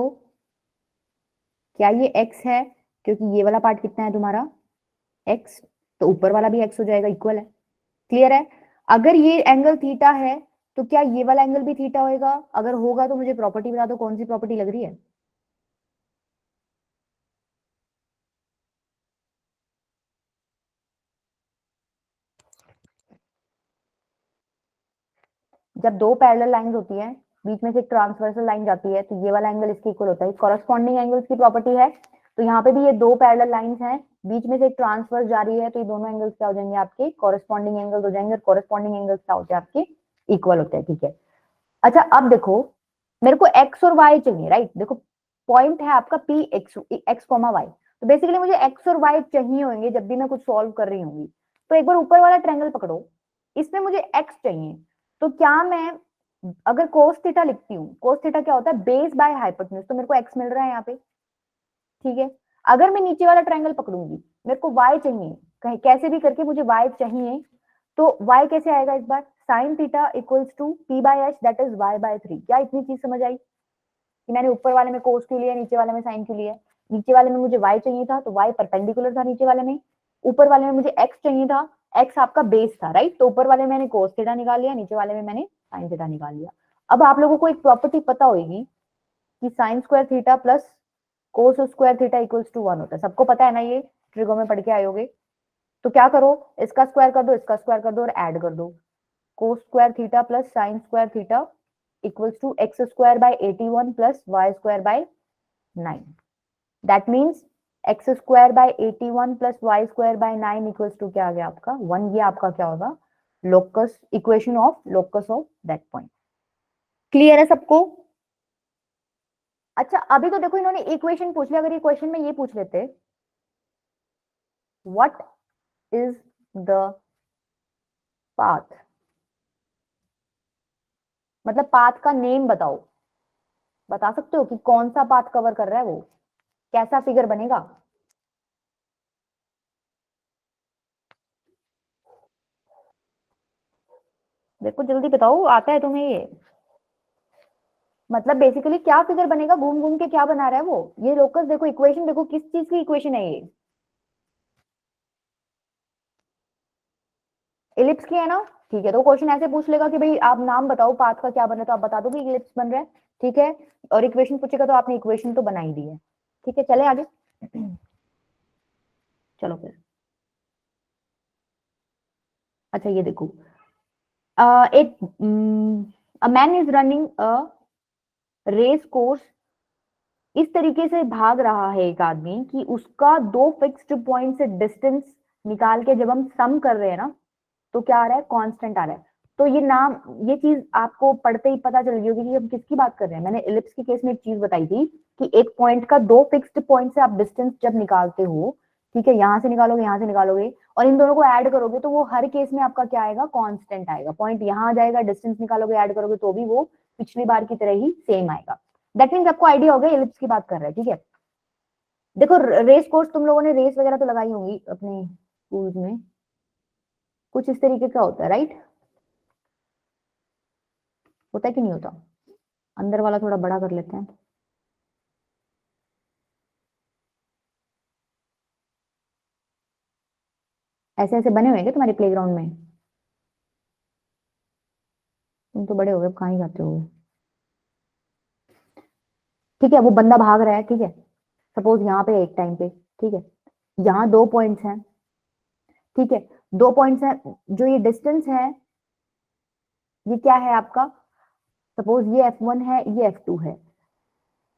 क्या ये एक्स है? क्योंकि ये वाला पार्ट कितना है तुम्हारा? एक्स, तो ऊपर वाला भी एक्स हो जाएगा, इक्वल है। क्लियर है? अगर ये एंगल थीटा है तो क्या ये वाला एंगल भी थीटा होएगा? अगर होगा तो मुझे प्रॉपर्टी बता दो, कौन सी प्रॉपर्टी लग रही है? जब दो पैरेलल लाइंस होती हैं, बीच में से एक ट्रांसवर्सल लाइन जाती है, तो ये वाला एंगल इसके इक्वल होता है। कॉरस्पॉन्डिंग एंगल्स की प्रॉपर्टी है। तो यहाँ पे भी ये दो पैरेलल लाइंस हैं, बीच में से एक ट्रांसवर्स जा रही है, तो ये दोनों एंगल्स क्या हो जाएंगे आपके कॉरस्पॉन्डिंग एंगल्स हो जाएंगे, और कॉरस्पॉन्डिंग एंगल्स क्या होते हैं आपके इक्वल होते हैं, ठीक है। अच्छा अब देखो, मेरे को एक्स और वाई चाहिए, राइट। देखो पॉइंट है आपका पी एक्स कॉमा वाई, तो बेसिकली मुझे एक्स और वाई चाहिए होंगे जब भी मैं कुछ सॉल्व कर रही होंगी। तो एक बार ऊपर वाला ट्रायंगल पकड़ो, इसमें मुझे एक्स चाहिए, तो क्या मैं अगर कोस थीटा लिखती हूँ, कोस थीटा क्या होता है बेस बाय हाइपोटेन्यूज, तो मेरे को एक्स मिल रहा है यहाँ पे, ठीक है। अगर मैं नीचे वाला ट्रायंगल पकड़ूंगी, मेरे को वाई चाहिए, कहीं कैसे भी करके मुझे वाई चाहिए, तो वाई कैसे आएगा इस बार, sine theta equals to P by H that is Y by 3। क्या इतनी चीज समझ आई कि मैंने ऊपर वाले में कोस क्यों लिया, नीचे वाले में साइन क्यों लिया। नीचे वाले में मुझे वाई चाहिए था, तो वाई परपेंडिकुलर था नीचे वाले में। ऊपर वाले में मुझे एक्स चाहिए था, एक्स आपका बेस था, राइट। तो ऊपर वाले में मैंने कोस थीटा निकाल लिया, नीचे वाले में मैंने साइन थीटा निकाल लिया। अब आप लोगों को एक प्रॉपर्टी पता होगी कि sine square theta plus cos square theta equals to 1 होता है, सबको पता है ना, ये ट्रिगो में पढ़ के आए होगे। तो क्या करो, इसका स्क्वायर कर दो, इसका स्क्वायर कर दो और ऐड कर दो। Cos square theta plus sine square theta equals to x square by 81 plus y square by 9। That means x square by 81 plus y square by 9 equals to क्या आ गया आपका 1। ये आपका क्या होगा locus, equation of locus of that point. Clear है सबको। अच्छा अभी तो देखो इन्होंने इक्वेशन पूछ लिया, अगर ये क्वेश्चन में ये पूछ लेते व्हाट इज द पाथ, मतलब पाथ का नेम बताओ, बता सकते हो कि कौन सा पाथ कवर कर रहा है वो, कैसा फिगर बनेगा। देखो जल्दी बताओ, आता है तुम्हें ये, मतलब बेसिकली क्या फिगर बनेगा, घूम घूम के क्या बना रहा है वो। ये लोकस देखो, इक्वेशन देखो किस चीज की इक्वेशन है ये, इलिप्स की है ना, ठीक है। तो क्वेश्चन ऐसे पूछ लेगा कि भाई आप नाम बताओ पाथ का क्या बन रहा है, तो आप बता दो कि इलिप्स बन रहा है, ठीक है। और इक्वेशन पूछेगा तो आपने इक्वेशन तो बना ही दी है, ठीक है। चले आगे चलो फिर। अच्छा ये देखो, एक a man is running a race course, इस तरीके से भाग रहा है एक आदमी कि उसका दो फिक्स्ड पॉइंट से डिस्टेंस निकाल के जब हम सम कर रहे हैं ना, तो क्या आ रहा है कांस्टेंट आ रहा है। तो ये नाम, ये चीज आपको पढ़ते ही पता चल गई होगी कि हम किसकी बात कर रहे हैं। मैंने इलिप्स के केस में एक चीज बताई थी कि एक पॉइंट का दो फिक्स्ड पॉइंट से आप डिस्टेंस जब निकालते हो, ठीक है, यहां से निकालोगे यहां से निकालोगे और इन दोनों को ऐड करोगे, तो वो हर केस में आपका क्या आएगा कांस्टेंट आएगा। पॉइंट यहां आ जाएगा, डिस्टेंस निकालोगे ऐड करोगे तो भी वो पिछली बार की तरह ही सेम आएगा। दैट मीन्स आपको आइडिया हो गया इलिप्स की बात कर रहा है, ठीक है। देखो रेस कोर्स, तुम लोगों ने रेस वगैरह तो लगाई होंगी अपने स्कूल में, कुछ इस तरीके का होता है, राइट। होता है कि नहीं होता, अंदर वाला थोड़ा बड़ा कर लेते हैं। ऐसे ऐसे बने हुए हैं क्या तुम्हारे प्लेग्राउंड में, तुम तो बड़े हो गए, अब कहाँ ही जाते हो। ठीक है, वो बंदा भाग रहा है, ठीक है, सपोज यहाँ पे एक टाइम पे, ठीक है, यहाँ दो पॉइंट्स हैं, ठीक है, दो पॉइंट्स हैं, जो ये डिस्टेंस है ये क्या है आपका, सपोज ये F1 है, ये F2 है,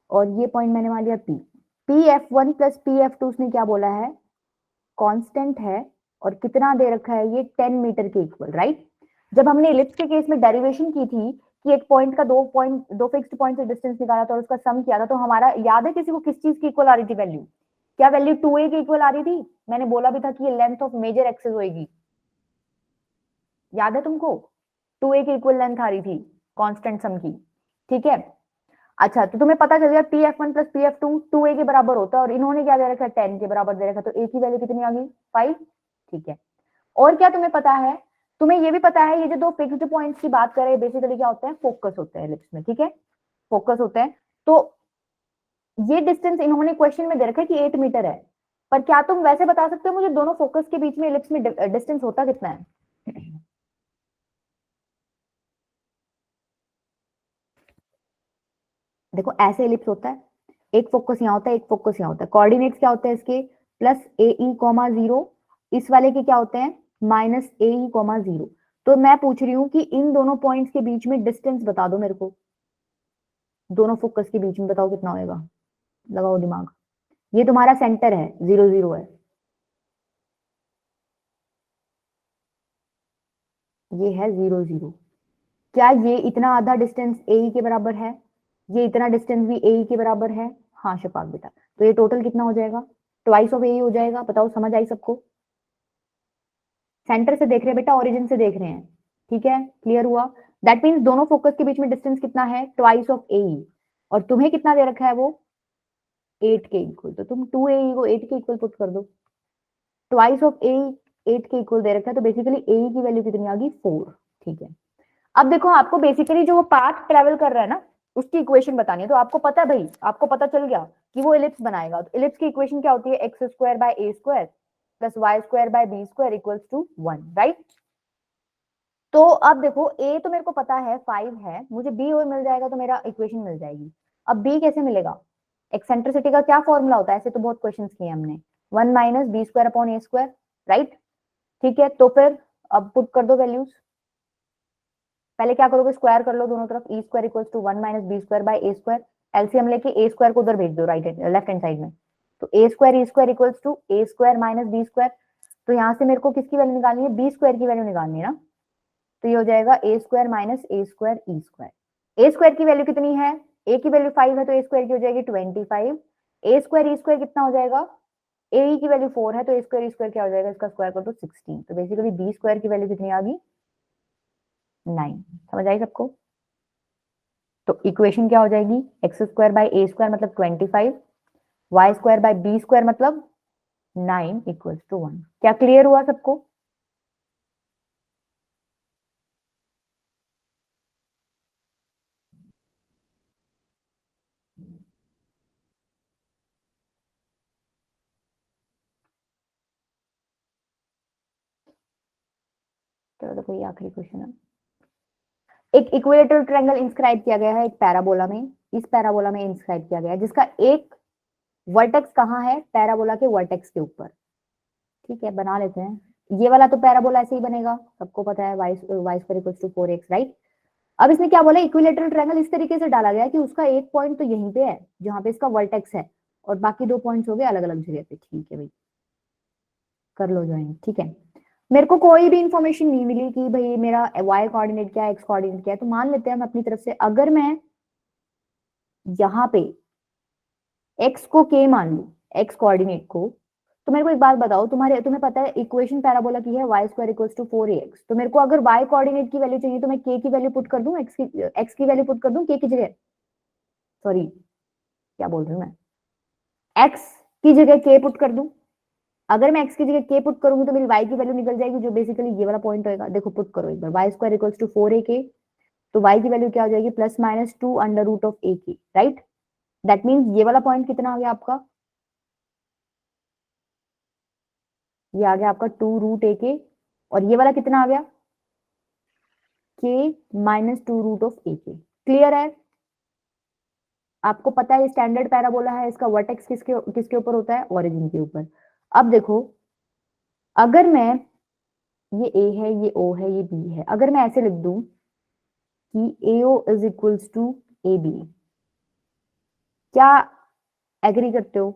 और ये पॉइंट मैंने मान लिया P। P F1 plus P F2 उसने क्या बोला है, कांस्टेंट है, और कितना दे रखा है ये 10 मीटर के इक्वल, राइट। जब हमने इलिप्स के केस में डेरिवेशन की थी कि एक पॉइंट का दो फिक्स्ड पॉइंट से डिस्टेंस निकाला था और उसका सम किया था, तो हमारा याद है किसी को किस चीज की इक्वल आ रही थी वैल्यू, क्या वैल्यू 2a की इक्वल आ रही थी। मैंने बोला भी था कि ये लेंथ ऑफ मेजर एक्सिस होगी, याद है तुमको, 2a की इक्वल लेंथ आ रही थी कांस्टेंट सम की, ठीक है। अच्छा तो तुम्हें पता चल गया Pf1 प्लस Pf2 2a के बराबर होता है, और इन्होंने क्या दे रखा है 10 के बराबर दे रखा है, तो a की वैल्यू कितनी आ गई 5, ठीक है। और क्या तुम्हें पता है, तुम्हें ये भी पता है ये जो दो फिक्स्ड पॉइंट्स की बात करें बेसिकली क्या होते हैं, फोकस होते हैं एलिप्स में, ठीक है, फोकस होते हैं। तो ये डिस्टेंस इन्होंने क्वेश्चन में दे रखा है कि 8 मीटर है, पर क्या तुम वैसे बता सकते हो मुझे दोनों फोकस के बीच में एलिप्स में डिस्टेंस होता कितना है। देखो ऐसे एलिप्स होता है, एक फोकस यहाँ होता है, एक फोकस यहाँ होता है, कोऑर्डिनेट्स क्या होते हैं इसके प्लस ए ई कॉमा 0, इस वाले के क्या होते हैं माइनस ए ई कॉमा 0। तो मैं पूछ रही हूँ कि इन दोनों पॉइंट्स के बीच में डिस्टेंस बता दो मेरे को, दोनों फोकस के बीच में बताओ कितना होएगा, लगाओ दिमाग। ये तुम्हारा सेंटर है, 0 0 है, ये है 0 0। क्या ये इतना आधा डिस्टेंस ए के बराबर है? ये इतना डिस्टेंस भी ए के बराबर है? हाँ शफाक बेटा, तो ये टोटल कितना हो जाएगा? ट्वाइस ऑफ ए हो जाएगा। बताओ समझ आई सबको? सेंटर से देख रहे हैं बेटा, ओरिजिन से देख रहे हैं, ठीक है, क्लियर हुआ? दैट मीन्स दोनों फोकस के बीच में डिस्टेंस कितना है? ट्वाइस ऑफ ए। और तुम्हें कितना दे रखा है वो? 8 के इक्वल, तो तुम 2 ए को 8 के इक्वल पुट कर दो। ट्वाइस ऑफ ए 8 के इक्वल दे रखा है, तो बेसिकली ए की वैल्यू कितनी आ गई? 4। ठीक है, अब देखो आपको बेसिकली जो वो पाथ ट्रेवल कर रहा है ना, उसकी इक्वेशन बतानी है। तो आपको पता है भाई, आपको पता चल गया कि वो इलिप्स बनाएगा। तो इलिप्स की इक्वेशन क्या होती है? X square by A square plus y square by b square equals to 1, right? तो अब देखो ए तो मेरे को पता है 5 है, मुझे बी और मिल जाएगा तो मेरा इक्वेशन मिल जाएगी। अब बी कैसे मिलेगा? एक्सेंट्रिसिटी का क्या फॉर्मूला होता है? ऐसे तो बहुत क्वेश्चंस किए हमने, 1 माइनस बी स्क्वायर अपॉन ए स्क्वायर, राइट? ठीक है, तो फिर अब पुट कर दो वैल्यूज। पहले क्या करोगे? स्क्वायर कर लो दोनों तरफ। E square equals to 1 minus B square by A square. LCM लेके ए स्क्वायर को उधर भेज दो, राइट लेफ्ट हैंड साइड में। तो A square E square equals to A square minus B square. तो यहाँ से मेरे को किसकी वैल्यू निकालनी है? बी स्क्वायर की वैल्यू निकालनी है ना। तो ये हो जाएगा ए स्क्वायर माइनस ए स्क्वायर ई स्क्वायर। ए स्क्वायर की वैल्यू कितनी है? ए की वैल्यू 5 है, तो ए स्क्वायर की हो जाएगी 25। ए स्क्वायर ई स्क्वायर कितना हो जाएगा? ए की वैल्यू 4 है, तो ए स्क्वायर ई स्क्वायर क्या हो जाएगा? इसका स्क्वायर कर दो 16। तो बेसिकली बी स्क्वायर की वैल्यू कितनी आ गई? 9। समझ आई सबको? तो इक्वेशन क्या हो जाएगी? X square by A square मतलब 25, y square by b square मतलब 9 इक्वल्स टू 1। क्या क्लियर हुआ सबको? चलो देखो ये आखिरी क्वेश्चन है। एक इक्विलेटरल ट्रायंगल इंस्क्राइब किया गया है एक पैराबोला में। इस पैराबोला में इंस्क्राइब किया गया है जिसका एक वर्टेक्स कहाँ है? पैराबोला के वर्टेक्स के ऊपर। ठीक है, बना लेते हैं। ये वाला तो पैराबोला ऐसे ही बनेगा, सबको पता है, y square equals to 4x, right? अब इसने क्या बोला? इक्विलेटरल ट्रायंगल इस तरीके से डाला गया कि उसका एक पॉइंट तो यहीं पे है जहां पे इसका वर्टेक्स है, और बाकी 2 पॉइंट्स हो गए अलग अलग जगह पे। ठीक है भाई, कर लो ज्वाइन। ठीक है, मेरे को कोई भी इंफॉर्मेशन नहीं मिली कि भाई मेरा वाई कोऑर्डिनेट क्या है, एक्स कोऑर्डिनेट क्या है, तो मान लेते हैं हम अपनी तरफ से, अगर मैं यहाँ पे एक्स को के मान लू, एक्स कोऑर्डिनेट को, तो मेरे को एक बात बताओ, तुम्हें पता है इक्वेशन पैराबोला की है y square equals to 4ax। तो मेरे को अगर वाई कोऑर्डिनेट की वैल्यू चाहिए तो मैं के की वैल्यू पुट कर दूं, एक्स की वैल्यू पुट कर दूं के की जगह, सॉरी क्या बोल रही हूँ मैं, एक्स की जगह के पुट कर दूं। अगर मैं एक्स की जगह के पुट करूंगी तो मेरी वाई की वैल्यू निकल जाएगी, जो बेसिकली ये वाला पॉइंट होगा। देखो पुट करो एक बार, Y square equals to 4ak, तो वाई की वैल्यू क्या हो जाएगी? Plus minus 2 under root of A की, राइट? दैट मीन्स ये वाला पॉइंट कितना आ गया आपका? ये आ गया आपका 2 रूट ए के, और ये वाला कितना आ गया? के माइनस 2 रूट ऑफ ए के। क्लियर है? आपको पता है ये स्टैंडर्ड पैराबोला है, इसका वर्टेक्स किसके किसके ऊपर होता है? ओरिजिन के ऊपर। अब देखो, अगर मैं, ये ए है, ये ओ है, ये बी है, अगर मैं ऐसे लिख दूं कि AO is equals to AB, क्या एग्री करते हो?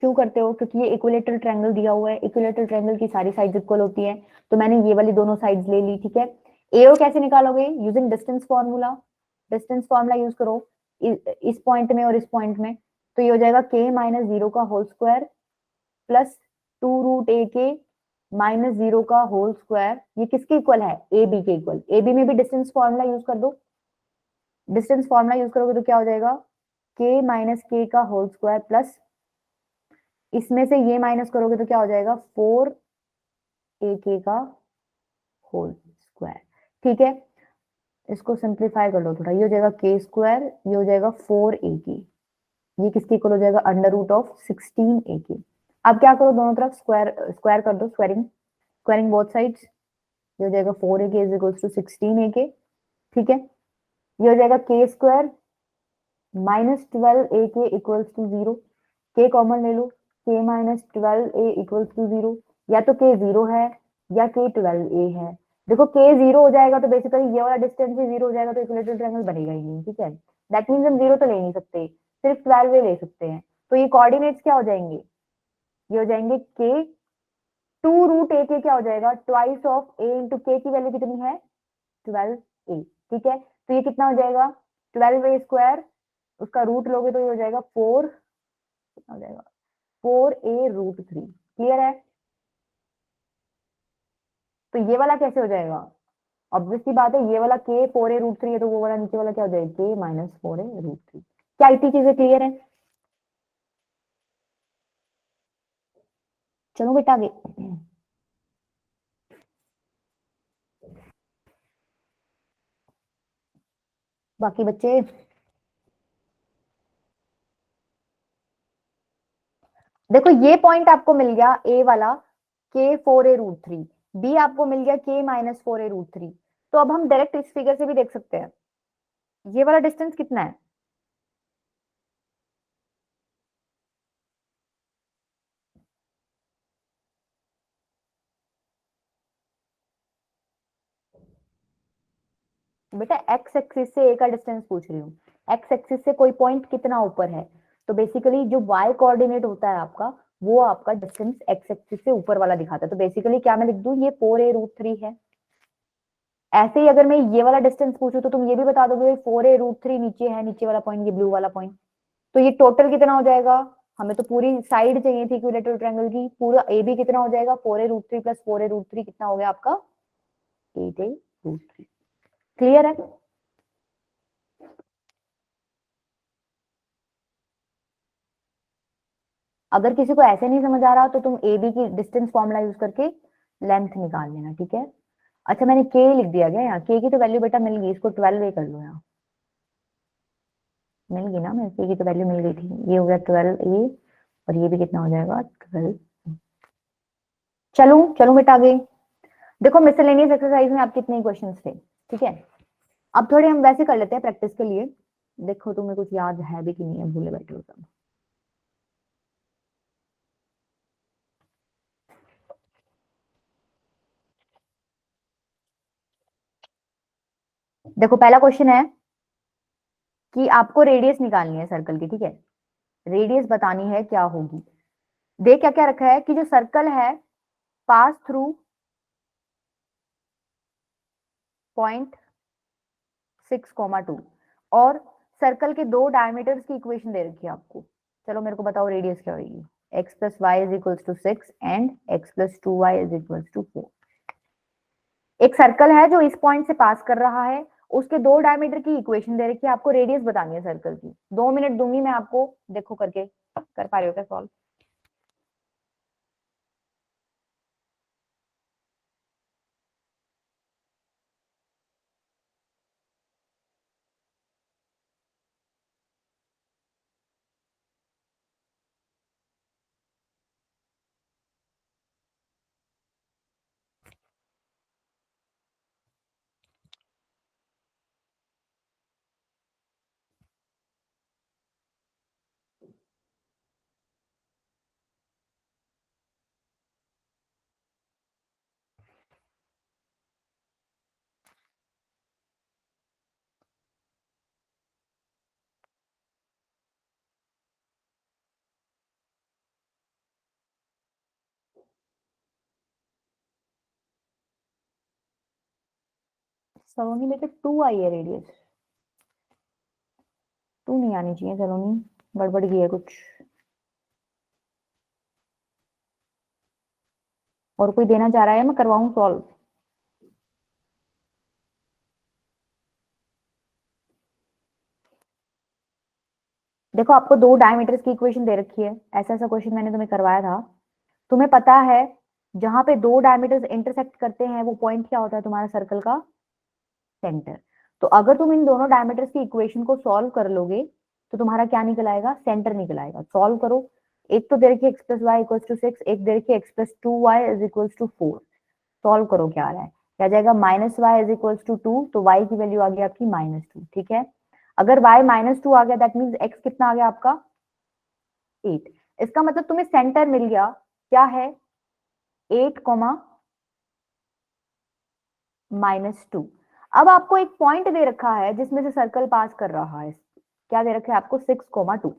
क्यों करते हो? क्योंकि ये इक्विलेटरल ट्रायंगल दिया हुआ है, इक्विलेटरल ट्रायंगल की सारी साइड्स इक्वल होती है, तो मैंने ये वाली दोनों साइड्स ले ली। ठीक है, AO कैसे निकालोगे? Using distance formula. Distance formula use करो इस पॉइंट में और इस पॉइंट में, तो ये हो जाएगा k माइनस 0 का होल स्क्वायर प्लस 2 रूट ए के माइनस 0 का होल स्क्वायर। ये किसके इक्वल है? ए बी के इक्वल। ए बी में भी डिस्टेंस फॉर्मूला यूज कर दो। डिस्टेंस फॉर्मूला यूज करोगे तो क्या हो जाएगा? k माइनस के का होल स्क्वायर प्लस, इसमें से ये माइनस करोगे तो क्या हो जाएगा? 4ak का होल स्क्वायर। ठीक है, इसको सिंप्लीफाई कर लो थोड़ा, ये हो जाएगा के स्क्वायर, ये हो जाएगा 4ak, ये किसके इक्वल हो जाएगा? Under root of 16ak। अब क्या करो, दोनों तरफ स्क्वायर स्क्वायर कर दो, स्क्वायरिंग बोथ साइड्स। ये हो जाएगा 4ak is equals to 16ak। ठीक है, ये हो जाएगा के square minus 12ak equals to 0। K common ले लो, k minus 12a equals to 0। या तो k 0 है या k 12a है। देखो k 0 हो जाएगा तो बेसिकली ये वाला डिस्टेंस भी 0 हो जाएगा, तो इक्विलेटरल ट्रायंगल बनेगा ही नहीं, ठीक है। दैट मीन्स हम 0 तो ले नहीं सकते, सिर्फ 12a ले सकते हैं। तो ये कोऑर्डिनेट्स क्या हो जाएंगे, ये हो जाएंगे k 2 √a के, क्या हो जाएगा twice of a into k की वैल्यू कितनी है 12a, ठीक है। तो ये कितना हो जाएगा 12a², उसका रूट लोगे तो ये हो जाएगा 4, कितना हो जाएगा 4a√3। क्लियर है। तो ये वाला कैसे हो जाएगा, ऑब्वियसली बात है, ये वाला k 4a√3 है, तो वो वाला नीचे वाला क्या हो जाएगा k -4a√3। क्या इतनी चीजें क्लियर है। चलो बेटा आगे। बाकी बच्चे, देखो ये पॉइंट आपको मिल गया ए वाला k 4a√3, बी आपको मिल गया k -4a√3। तो अब हम डायरेक्ट इस फिगर से भी देख सकते हैं ये वाला डिस्टेंस कितना है। बेटा एक्स एक्सिस से ए का डिस्टेंस पूछ रही हूँ, एक्स एक्सिस से कोई पॉइंट कितना ऊपर है। तो बेसिकली जो वाई कोऑर्डिनेट होता है आपका, वो आपका डिस्टेंस एक्स एक्सिस से ऊपर वाला दिखाता है। तो बेसिकली क्या मैं लिख दूं, ये 4a√3 है। ऐसे ही अगर मैं ये वाला डिस्टेंस पूछूं तो तुम ये भी बता दोगे 4a√3 नीचे है, नीचे वाला पॉइंट, ये ब्लू वाला पॉइंट। तो ये टोटल कितना हो जाएगा, हमें तो पूरी साइड चाहिए थी इक्विलेटरल ट्रायंगल की, पूरा ए बी कितना हो जाएगा 4a√3 प्लस 4a√3 कितना हो गया आपका 8a√3। क्लियर है। अगर किसी को ऐसे नहीं समझ आ रहा तो तुम ए बी की डिस्टेंस फॉर्मूला यूज करके लेंथ निकाल लेना, ठीक है। अच्छा मैंने के लिख दिया गया यहाँ, के की तो वैल्यू बेटा मिल गई, इसको 12 कर लो यहाँ, मिल गई ना, मेरे के की तो वैल्यू मिल गई थी, ये हो गया 12a, और ये भी कितना हो जाएगा 12। चलो चलो बेटा आगे। देखो मिसलेनियस एक्सरसाइज में आपके इतने क्वेश्चन थे, ठीक है। अब थोड़े हम वैसे कर लेते हैं प्रैक्टिस के लिए। देखो तुम्हें कुछ याद है भी कि नहीं है, भूले बैठे हो सब। देखो पहला क्वेश्चन है कि आपको रेडियस निकालनी है सर्कल की, ठीक है। रेडियस बतानी है क्या होगी। देख क्या क्या रखा है कि जो सर्कल है पास थ्रू पॉइंट 6,2, और सर्कल के दो डायमीटर्स की इक्वेशन दे रखी है आपको। चलो मेरे को बताओ रेडियस क्या होगी। x + y = 6 and x + 2y = 4। एक सर्कल है जो इस पॉइंट से पास कर रहा है, उसके दो डायमीटर की इक्वेशन दे रखी है, आपको रेडियस बतानी है सर्कल की। 2 मिनट दूंगी मैं आपको, देखो करके कर पा रहे हो क्या सॉल्व। सलोनी बेटे 2 आई है रेडियस, 2 नहीं आनी चाहिए सलोनी, गड़बड़ की है कुछ। और कोई देना चाह रहा है, मैं करवाऊं सॉल्व। देखो आपको दो डायमीटर्स की इक्वेशन दे रखी है, ऐसा ऐसा क्वेश्चन मैंने तुम्हें करवाया था। तुम्हें पता है जहां पे दो डायमीटर्स इंटरसेक्ट करते हैं वो पॉइंट क्या होता है तुम्हारा सर्कल का, सेंटर। तो अगर तुम इन दोनों डायमीटर्स की इक्वेशन को सॉल्व कर लोगे तो तुम्हारा क्या निकल आएगा, सेंटर निकल आएगा। सॉल्व करो। एक तो दे रखी x + y = 6, एक दे रखी x + 2y = 4। सॉल्व करो क्या आ रहा है, क्या जाएगा -y = 2, तो y की वैल्यू आ गई आपकी -2, ठीक है। अगर y -2 आ गया दैट मीन्स x कितना आ गया आपका 8। इसका मतलब तुम्हें सेंटर मिल गया, क्या है 8 कॉमा -2। अब आपको एक पॉइंट दे रखा है जिसमें से सर्कल पास कर रहा है, क्या दे रखा है आपको 6,2।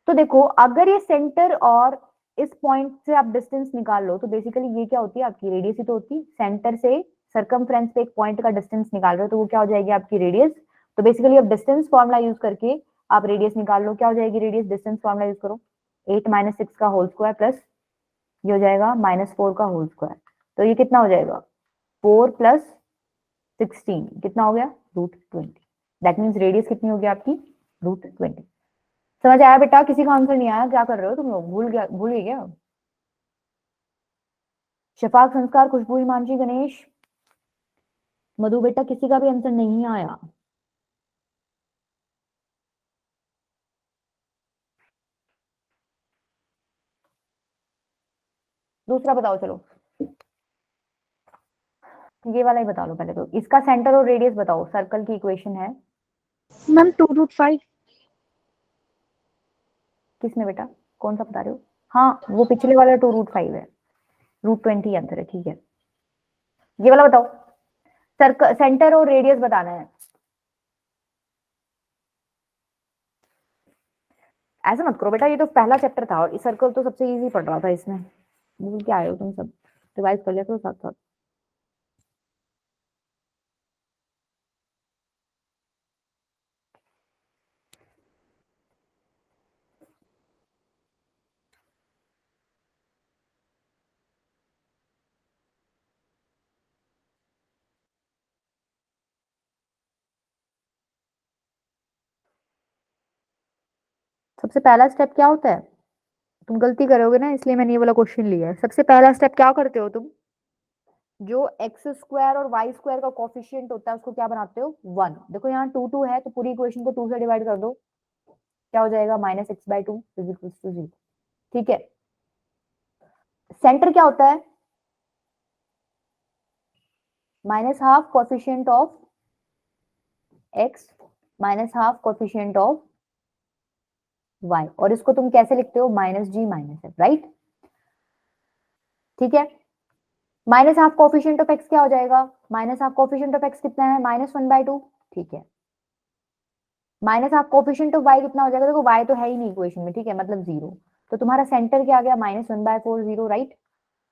तो देखो अगर ये सेंटर और इस पॉइंट से आप डिस्टेंस निकाल लो तो बेसिकली ये क्या होती है आपकी रेडियस ही तो होती है। सेंटर से सर्कमफ्रेंस पे एक पॉइंट का डिस्टेंस निकाल रहे हो तो वो क्या हो जाएगी आपकी रेडियस। तो बेसिकली अब डिस्टेंस फॉर्मूला यूज करके आप रेडियस निकाल लो, क्या हो जाएगी रेडियस, डिस्टेंस फॉर्मूला यूज करो, 8 - 6 का होल स्क्वायर प्लस ये हो जाएगा -4 का होल स्क्वायर। तो ये कितना हो जाएगा 4 + 16 कितना हो गया √20। दैट मीन्स रेडियस कितनी होगी आपकी √20। समझ आया बेटा, किसी का आंसर नहीं आया, क्या कर रहे हो तुम लोग, भूल गए क्या। शफाक, संस्कार, खुशबू, हिमांशी, गणेश, मधु बेटा किसी का भी आंसर नहीं आया। दूसरा बताओ चलो, ये वाला ही बता लो पहले। तो इसका सेंटर और रेडियस बताओ, सर्कल की इक्वेशन है
मैम 2√5।
किसमें बेटा, कौन सा बता रहे हो। हाँ वो पिछले वाला 2√5 है, √20 आंसर है, ठीक है। ये वाला बताओ, सर्कल सेंटर और रेडियस बताना है। ऐसा मत करो बेटा, ये तो पहला चैप्टर था और सर्कल तो सबसे इजी पढ़ रहा था इसमें, भूल के आए हो तुम सब, रिवाइज कर लिया करो साथ साथ। सबसे पहला स्टेप क्या होता है, तुम गलती करोगे ना इसलिए मैंने ये वाला क्वेश्चन लिया है। सबसे पहला स्टेप क्या करते हो तुम, जो एक्स स्क्वायर और वाई स्क्वायर का कोफिशिएंट होता है उसको क्या बनाते हो 1। देखो यहाँ 2 है तो पूरी इक्वेशन को 2 से डिवाइड कर दो, क्या हो जाएगा -x/2 इज इक्वल टू 0। ठीक है, सेंटर क्या होता है -½ coefficient of x -½ coefficient of y, और इसको तुम कैसे लिखते हो -g-f, राइट। ठीक है, -½ कोफिशिएंट ऑफ x क्या हो जाएगा, -½ कोफिशिएंट ऑफ x कितना है -1/2। ठीक है, -½ कोफिशिएंट ऑफ y कितना हो जाएगा, देखो y तो है ही नहीं इक्वेशन में, ठीक है, मतलब 0। तो तुम्हारा सेंटर क्या आ गया -1/4 0, राइट।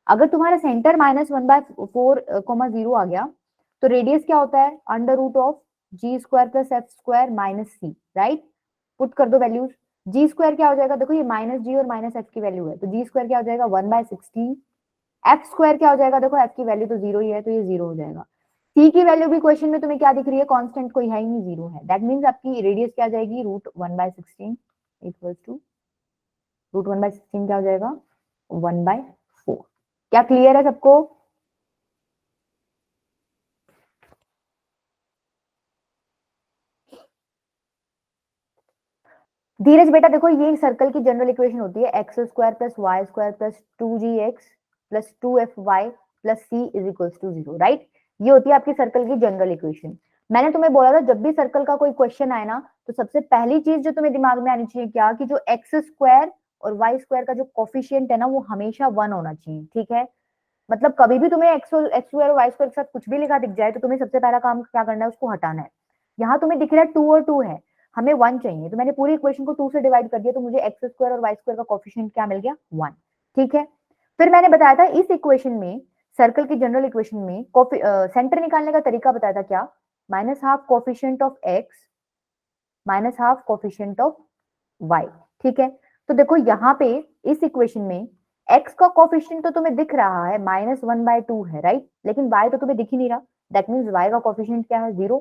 अगर तुम्हारा सेंटर -1/4, 0 आ गया तो रेडियस क्या होता है √g² + f² - c, right. Put कर दो वैल्यूज, g² क्या हो जाएगा, देखो ये -g और -f की वैल्यू है तो g² क्या हो जाएगा 1/16। f² क्या हो जाएगा, देखो f की वैल्यू तो 0 ही है तो ये 0 हो जाएगा। c की वैल्यू भी क्वेश्चन में तुम्हें क्या दिख रही है, कांस्टेंट कोई है ही नहीं, 0 है। दैट मींस आपकी रेडियस क्या आ जाएगी √1/16 इक्वल्स टू √1/16 क्या हो जाएगा 1/4। क्या क्लियर है सबको। धीरज बेटा देखो ये सर्कल की जनरल इक्वेशन होती है x² + y² + 2gx + 2fy + c is equals to 0, right. ये होती है आपकी सर्कल की जनरल इक्वेशन। मैंने तुम्हें बोला था जब भी सर्कल का कोई क्वेश्चन आए ना तो सबसे पहली चीज जो तुम्हें दिमाग में आनी चाहिए क्या, कि जो x² और y² का जो कोफिशिएंट है ना वो हमेशा 1 होना चाहिए, ठीक है। मतलब कभी भी तुम्हें x² और y² के साथ कुछ भी लिखा दिख जाए तो तुम्हें सबसे पहला काम क्या करना है, उसको हटाना है। यहाँ तुम्हें दिख रहा है 2 और 2 है, हमें 1 चाहिए, तो मैंने पूरी इक्वेशन को 2 से डिवाइड कर दिया तो मुझे x² और y² का कोफिशिएंट क्या मिल गया 1। ठीक है, फिर मैंने बताया था इस इक्वेशन में, सर्कल की जनरल इक्वेशन में सेंटर निकालने का तरीका बताया था क्या, -½ coefficient of x -½ coefficient of y। ठीक है, तो देखो यहाँ पे इस इक्वेशन में x का कोफिशिएंट तो तुम्हें दिख रहा है -1/2 है, राइट, लेकिन y तो तुम्हें दिख ही नहीं रहा। दैट मींस y का कोफिशिएंट क्या है 0,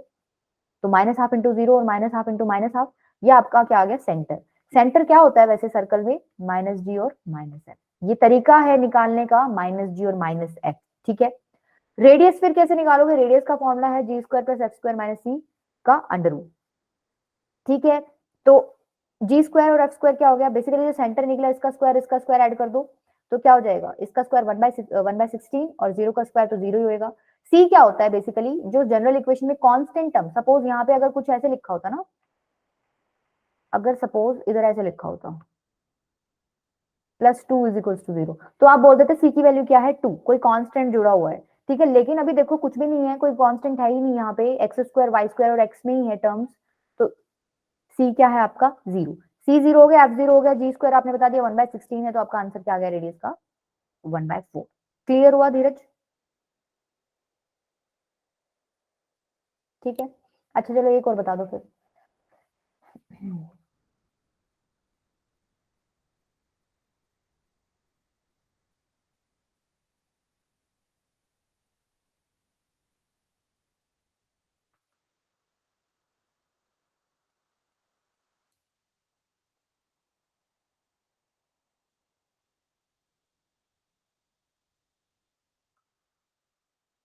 तो -½ × 0 और -½ × -½ ये आपका क्या आ गया सेंटर। सेंटर क्या होता है वैसे सर्कल में -g और -f, ये तरीका है निकालने का -g और -f। ठीक है, रेडियस फिर कैसे निकालोगे, रेडियस का फॉर्मूला है g² + f² - c का √। ठीक है, तो g² और f² क्या हो गया, बेसिकली जो सेंटर निकला इसका स्क्वायर ऐड कर दो तो क्या हो जाएगा, इसका स्क्वायर 1/16 और 0 का स्क्वायर तो 0 ही होएगा। c क्या होता है बेसिकली जो जनरल इक्वेशन में कांस्टेंट टर्म, सपोज यहाँ पे अगर कुछ ऐसे लिखा होता ना, अगर सपोज इधर ऐसे लिखा होता प्लस 2 इज इक्वल टू 0। तो आप बोल देते सी की वैल्यू क्या है 2, कोई कांस्टेंट जुड़ा हुआ है, ठीक है। लेकिन अभी देखो कुछ भी नहीं है, कोई कांस्टेंट है ही नहीं यहाँ पे, एक्स स्क्वायर वाई स्क्वायर और एक्स में ही है टर्म्स, तो सी क्या है आपका 0। सी 0 हो गया, एफ 0 हो गया, जी स्क्वायर आपने बता दिया 1/16 है, तो आपका आंसर क्या आ गया रेडियस का 1/4। क्लियर हुआ धीरज? ठीक है, अच्छा चलो एक और बता दो फिर।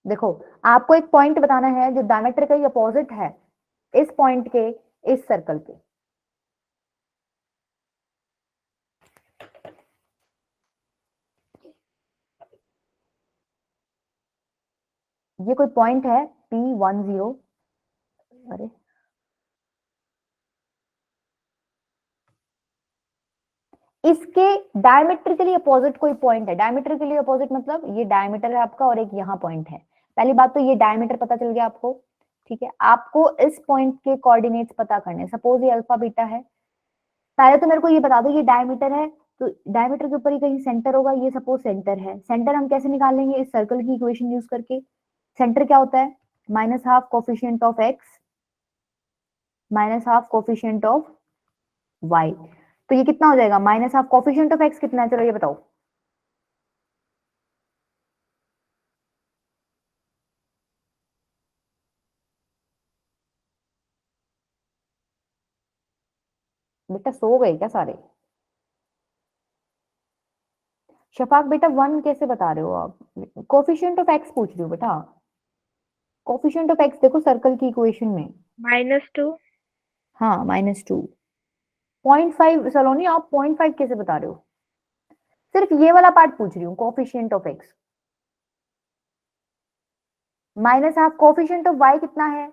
देखो आपको एक पॉइंट बताना है जो डायमीटर का अपोजिट है इस पॉइंट के, इस सर्कल के। ये कोई पॉइंट है P10, अरे इसके डायमीटर के लिए अपोजिट कोई पॉइंट है। डायमीटर के लिए अपोजिट मतलब ये डायमीटर है आपका और एक यहाँ पॉइंट है। पहली बात तो ये डायमीटर पता चल गया आपको, ठीक है। आपको इस पॉइंट के कोऑर्डिनेट्स पता करने, सपोज ये अल्फा बीटा है। पहले तो मेरे को ये बता दो ये डायमीटर है, तो डायमीटर के ऊपर ही कहीं सेंटर होगा, ये सपोज सेंटर है। सेंटर हम कैसे निकालेंगे, इस सर्कल की इक्वेशन यूज करके। सेंटर क्या होता है, minus half coefficient of x minus half coefficient of y. तो ये कितना हो जाएगा, minus half coefficient of x कितना है, चलो ये बताओ। बेटा सो गए क्या सारे? शफाक बेटा 1 कैसे बता रहे हो आप? कोफिशिएंट ऑफ एक्स पूछ रही हो बेटा। कोफिशिएंट ऑफ एक्स देखो सर्कल की इक्वेशन में।
-2।
हाँ -2। 0.5 सलोनी, आप 0.5 कैसे बता रहे हो? सिर्फ ये वाला पार्ट पूछ रही हूँ, coefficient of x. Minus half coefficient of y कितना है?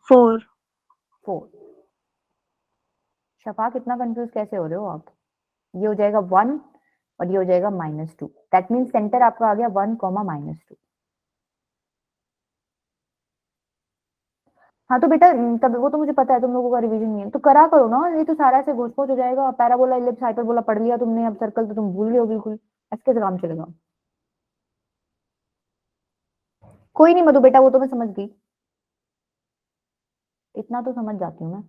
4।
4। शफाक इतना कंफ्यूज कैसे हो रहे हो आप? ये हो जाएगा 1 और ये हो जाएगा -2। दैट मीन सेंटर आपका आ गया 1, -2। हाँ तो बेटा तब वो तो मुझे पता है तुम लोगों का रिवीजन नहीं है, तो करा करो ना, ये तो सारा से घोष पोच हो जाएगा। पैराबोला इलिप्स हाइपरबोला पढ़ लिया तुमने, अब सर्कल तो तुम भूल गए हो बिल्कुल। ऐसे कैसे काम चलेगा? कोई नहीं मधु बेटा, वो तो मैं समझ गई, इतना तो समझ जाती हूँ मैं।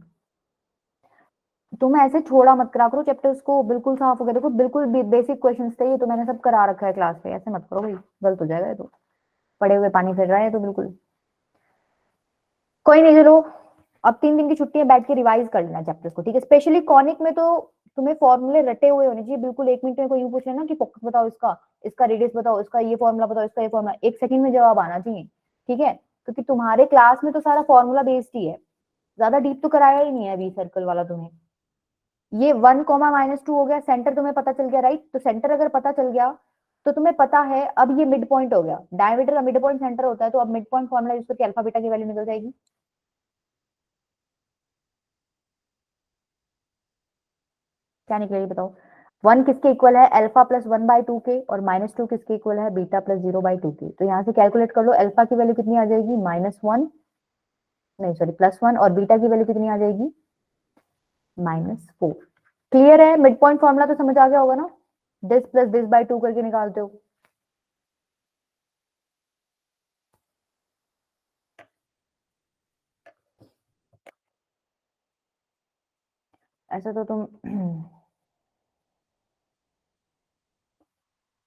तुम ऐसे छोड़ा मत करा करो चैप्टर्स को, बिल्कुल साफ हो गया। देखो बिल्कुल बेसिक क्वेश्चंस थे ये, तो मैंने सब करा रखा है क्लास पे, ऐसे मत करो भाई, गलत हो जाएगा ये तो। पड़े हुए पानी फिर रहा है तो बिल्कुल। कोई नहीं चलो, अब 3 दिन की छुट्टी है, बैठ के रिवाइज कर लेना चैप्टर्स को, ठीक है। स्पेशली कॉनिक में तो तुम्हें फॉर्मूले रटे हुए होने चाहिए बिल्कुल। 1 मिनट में कोई यूं पूछ लेना कि फोकस बताओ इसका, इसका रेडियस बताओ, इसका ये फॉर्मूला बताओ, इसका ये फॉर्मूला, 1 सेकंड में जवाब आना चाहिए, ठीक है। क्योंकि तुम्हारे क्लास में तो सारा फॉर्मूला बेस्ड ही है, ज्यादा डीप तो कराया ही नहीं है अभी सर्कल वाला तुम्हें। ये 1, -2 हो गया, सेंटर तुम्हें पता चल गया, राइट। तो सेंटर अगर पता चल गया तो तुम्हें पता है अब ये मिड पॉइंट हो गया, डायमीटर का मिड पॉइंट सेंटर होता है, तो अब मिड पॉइंट फॉर्मूला यूज करके अल्फा बीटा की वैल्यू निकल जाएगी। क्या निकलेगी बताओ? 1 किसके इक्वल है, अल्फा प्लस 1/2 के, और -2 किसके इक्वल है, बीटा प्लस 0/2 के। तो यहाँ से कैलकुलेट कर लो, अल्फा की वैल्यू कितनी आ जाएगी, -1, नहीं सॉरी +1, और बीटा की वैल्यू कितनी आ जाएगी, -4। क्लियर है? मिड पॉइंट फॉर्मूला तो समझ आ गया होगा ना, दिस प्लस दिस बाय 2 करके निकालते हो। ऐसा तो तुम